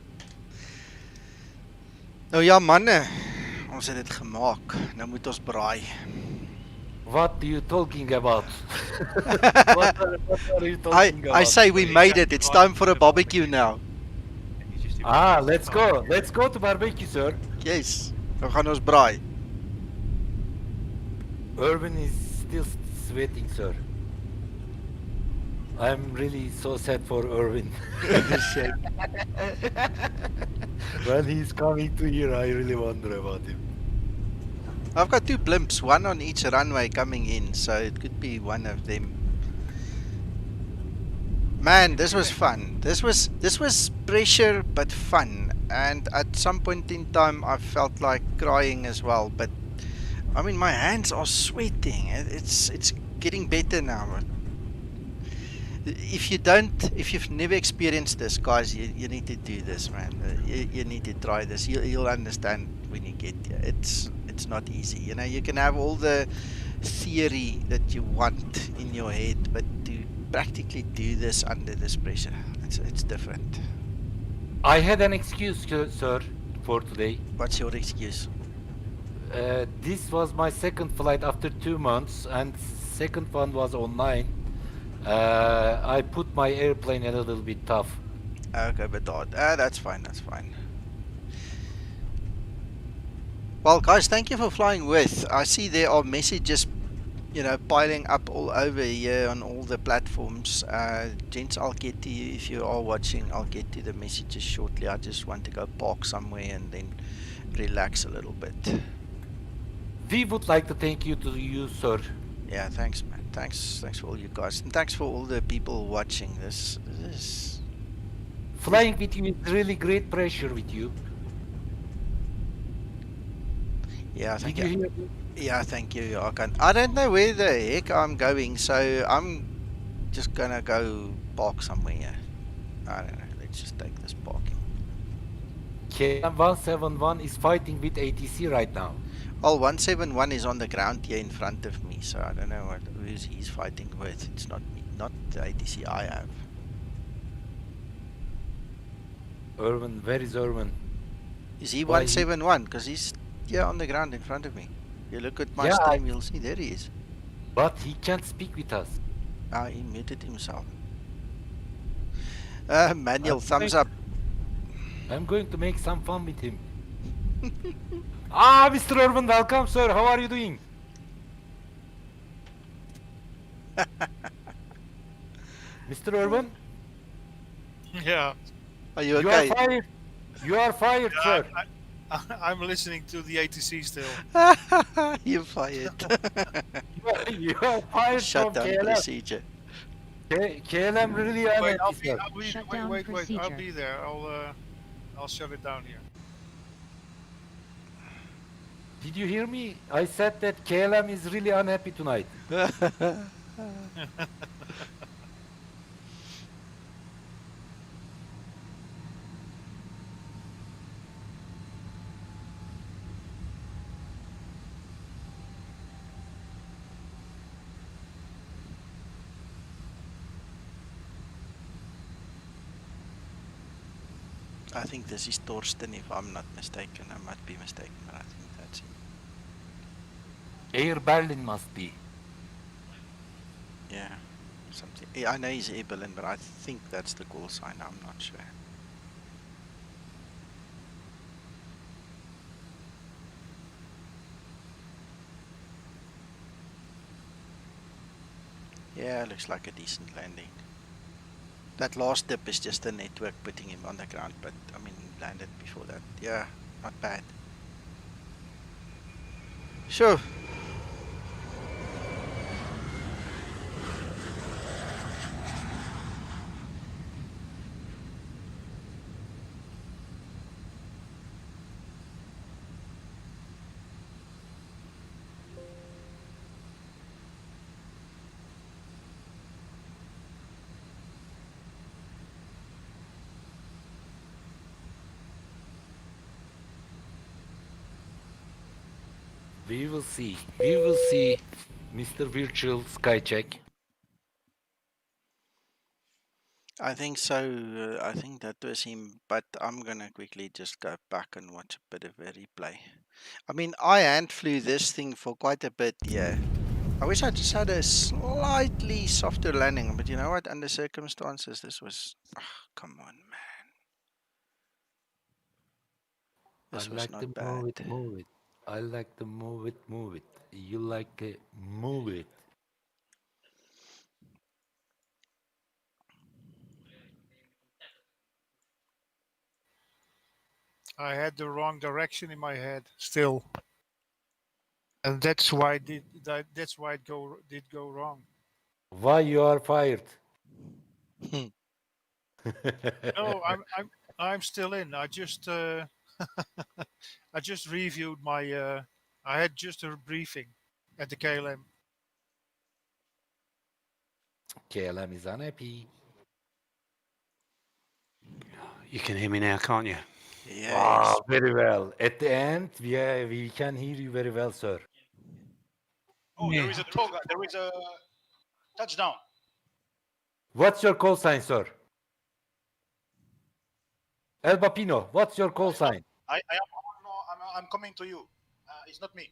Nou ja, manne. Ons het dit gemaak. Nou moet ons braai. What are you talking about? what are you talking about? I say we made it. It's time for a barbecue now. Ah, let's go. Let's go to barbecue, sir. Yes. We gaan ons braai. Irvin is still sweating, sir. I'm really so sad for Irvin. When he's coming to here, I really wonder about him. I've got two blimps, one on each runway coming in, so it could be one of them. Man, this was fun. This was pressure but fun, and at some point in time I felt like crying as well, but I mean my hands are sweating. It's getting better now. If you've never experienced this, guys, you need to do this, man. You need to try this. You'll understand when you get here. It's not easy. You know, you can have all the theory that you want in your head, but to practically do this under this pressure, it's different. I had an excuse, sir, for today. What's your excuse? This was my second flight after 2 months, and second one was online. I put my airplane a little bit tough. Okay, but that's fine. That's fine. Well, guys, thank you for flying with. I see there are messages, you know, piling up all over here on all the platforms. Gents, I'll get to you if you are watching. I'll get to the messages shortly. I just want to go park somewhere and then relax a little bit. We would like to thank you to you, sir. Yeah, thanks, man. Thanks for all you guys, and thanks for all the people watching. This flying with you is really great pressure with you. Yeah, thank you. Yeah, thank you, Arkan. I don't know where the heck I'm going, so I'm just gonna go park somewhere. I don't know. Let's just take this parking. KLM 171 is fighting with ATC right now. Well, 171 is on the ground here in front of me, so I don't know who he's fighting with. It's not me, not the ATC I have. Irwin, where is Irwin? Is he 171? Because he's here on the ground in front of me. You look at my stream, you'll see there he is. But he can't speak with us. Ah, he muted himself. Manuel, thumbs up. I'm going to make some fun with him. Ah, Mr. Irwin, welcome, sir. How are you doing? Mr. Irwin? Yeah. Are you okay? You are fired. You are fired, sir. I'm listening to the ATC still. You're fired. You are fired Shut from down KLM. procedure. KLM really Wait, unhappy, I'll sir. wait. I'll be there. I'll shut it down here. Did you hear me? I said that KLM is really unhappy tonight. I think this is Torsten, if I'm not mistaken. I might be mistaken, but I think that's him. Air Berlin must be. Yeah, something. Yeah, I know he's Air Berlin, but I think that's the call sign. I'm not sure. Yeah, looks like a decent landing. That last dip is just the network putting him on the ground, but I mean, he landed before that. Yeah, not bad. Sure. We will see. We will see, Mr. Virtual Sky Check. I think so. I think that was him, but I'm gonna quickly just go back and watch a bit of a replay. I mean, I hand flew this thing for quite a bit, yeah. I wish I just had a slightly softer landing, but you know what? Under circumstances, this was... Oh, come on, man. This was not bad. Move it. I like to move it. You like to move it. I had the wrong direction in my head still, and that's why it did go wrong. Why you are fired? No, I'm still in. I just I just reviewed my. I had just a briefing at the KLM. KLM is unhappy. You can hear me now, can't you? Yeah. Ah, very well. At the end, we can hear you very well, sir. Oh, there is a toga. There is a touchdown. What's your call sign, sir? El Bapino, what's your call sign? I'm coming to you. It's not me.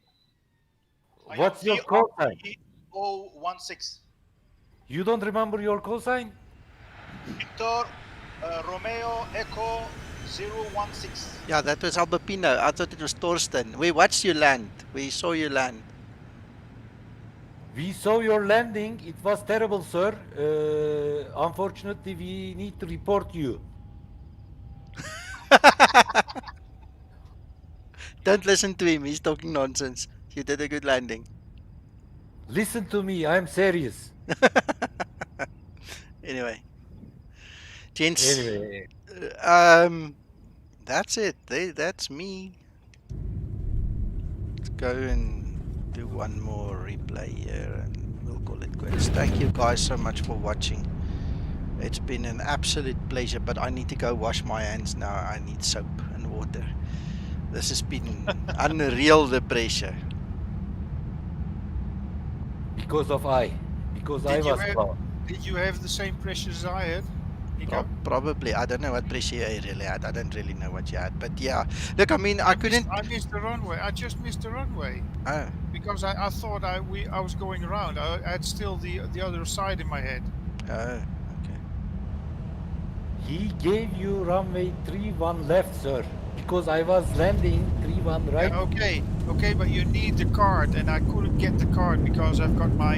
What's your call sign? 016. You don't remember your call sign? Victor Romeo Echo 016. Yeah, that was Albapino. I thought it was Torsten. We watched you land. We saw you land. We saw your landing. It was terrible, sir. Unfortunately, we need to report you. Don't listen to him. He's talking nonsense. You did a good landing. Listen to me. I'm serious. Anyway. Gents. Anyway. That's it. That's me. Let's go and do one more replay here and we'll call it quits. Thank you guys so much for watching. It's been an absolute pleasure, but I need to go wash my hands now. I need soap and water. water. This has been unreal, the pressure. Because I Did you have the same pressure as I had, Nico? Probably. I don't know what pressure I really had. I don't really know what you had. But yeah, look, I mean, I couldn't. I missed the runway. I just missed the runway. Oh. Because I thought I was going around. I had still the other side in my head. Oh, okay. He gave you runway 31 left, sir, because I was landing 31 right. Yeah, okay, but you need the card, and I couldn't get the card because I've got my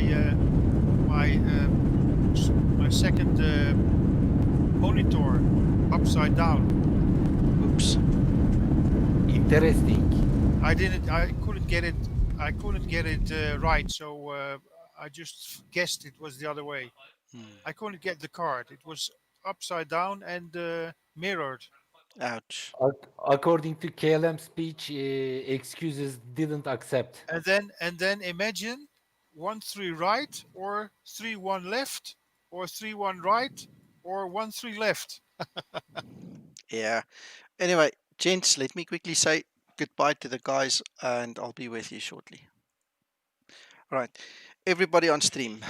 my second monitor upside down. Oops. Interesting. I couldn't get it. I couldn't get it right, so I just guessed it was the other way. I couldn't get the card. It was upside down and mirrored. Ouch. According to KLM speech, excuses didn't accept. And then imagine 1-3 right or 3-1 left or 3-1 right or 1-3 left. Yeah. Anyway, gents, let me quickly say goodbye to the guys, and I'll be with you shortly. All right, everybody on stream.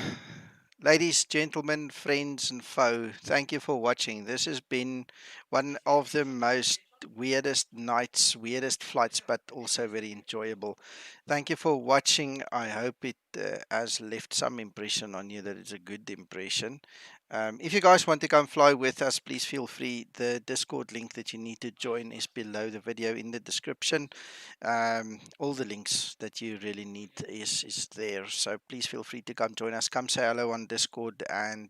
Ladies, gentlemen, friends and foe, thank you for watching. This has been one of the most weirdest nights, weirdest flights, but also very enjoyable. Thank you for watching. I hope it has left some impression on you, that it's a good impression. If you guys want to come fly with us, please feel free. The Discord link that you need to join is below the video in the description. All the links that you really need is there, so please feel free to come join us. Come say hello on Discord, and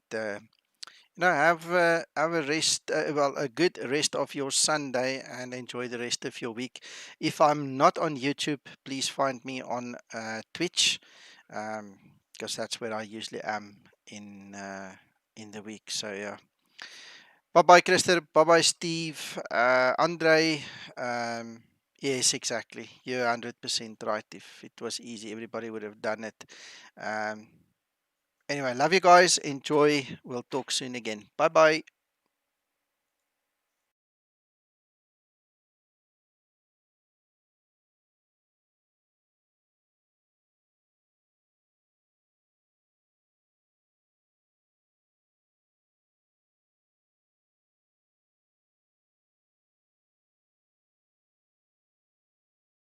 have a rest, a good rest of your Sunday, and enjoy the rest of your week. If I'm not on YouTube, please find me on Twitch, because that's where I usually am in the week. So yeah. Bye bye, Christer. Bye bye, Steve. Andre. Yes, exactly. You're 100% right. If it was easy, everybody would have done it. Anyway, love you guys. Enjoy. We'll talk soon again. Bye bye.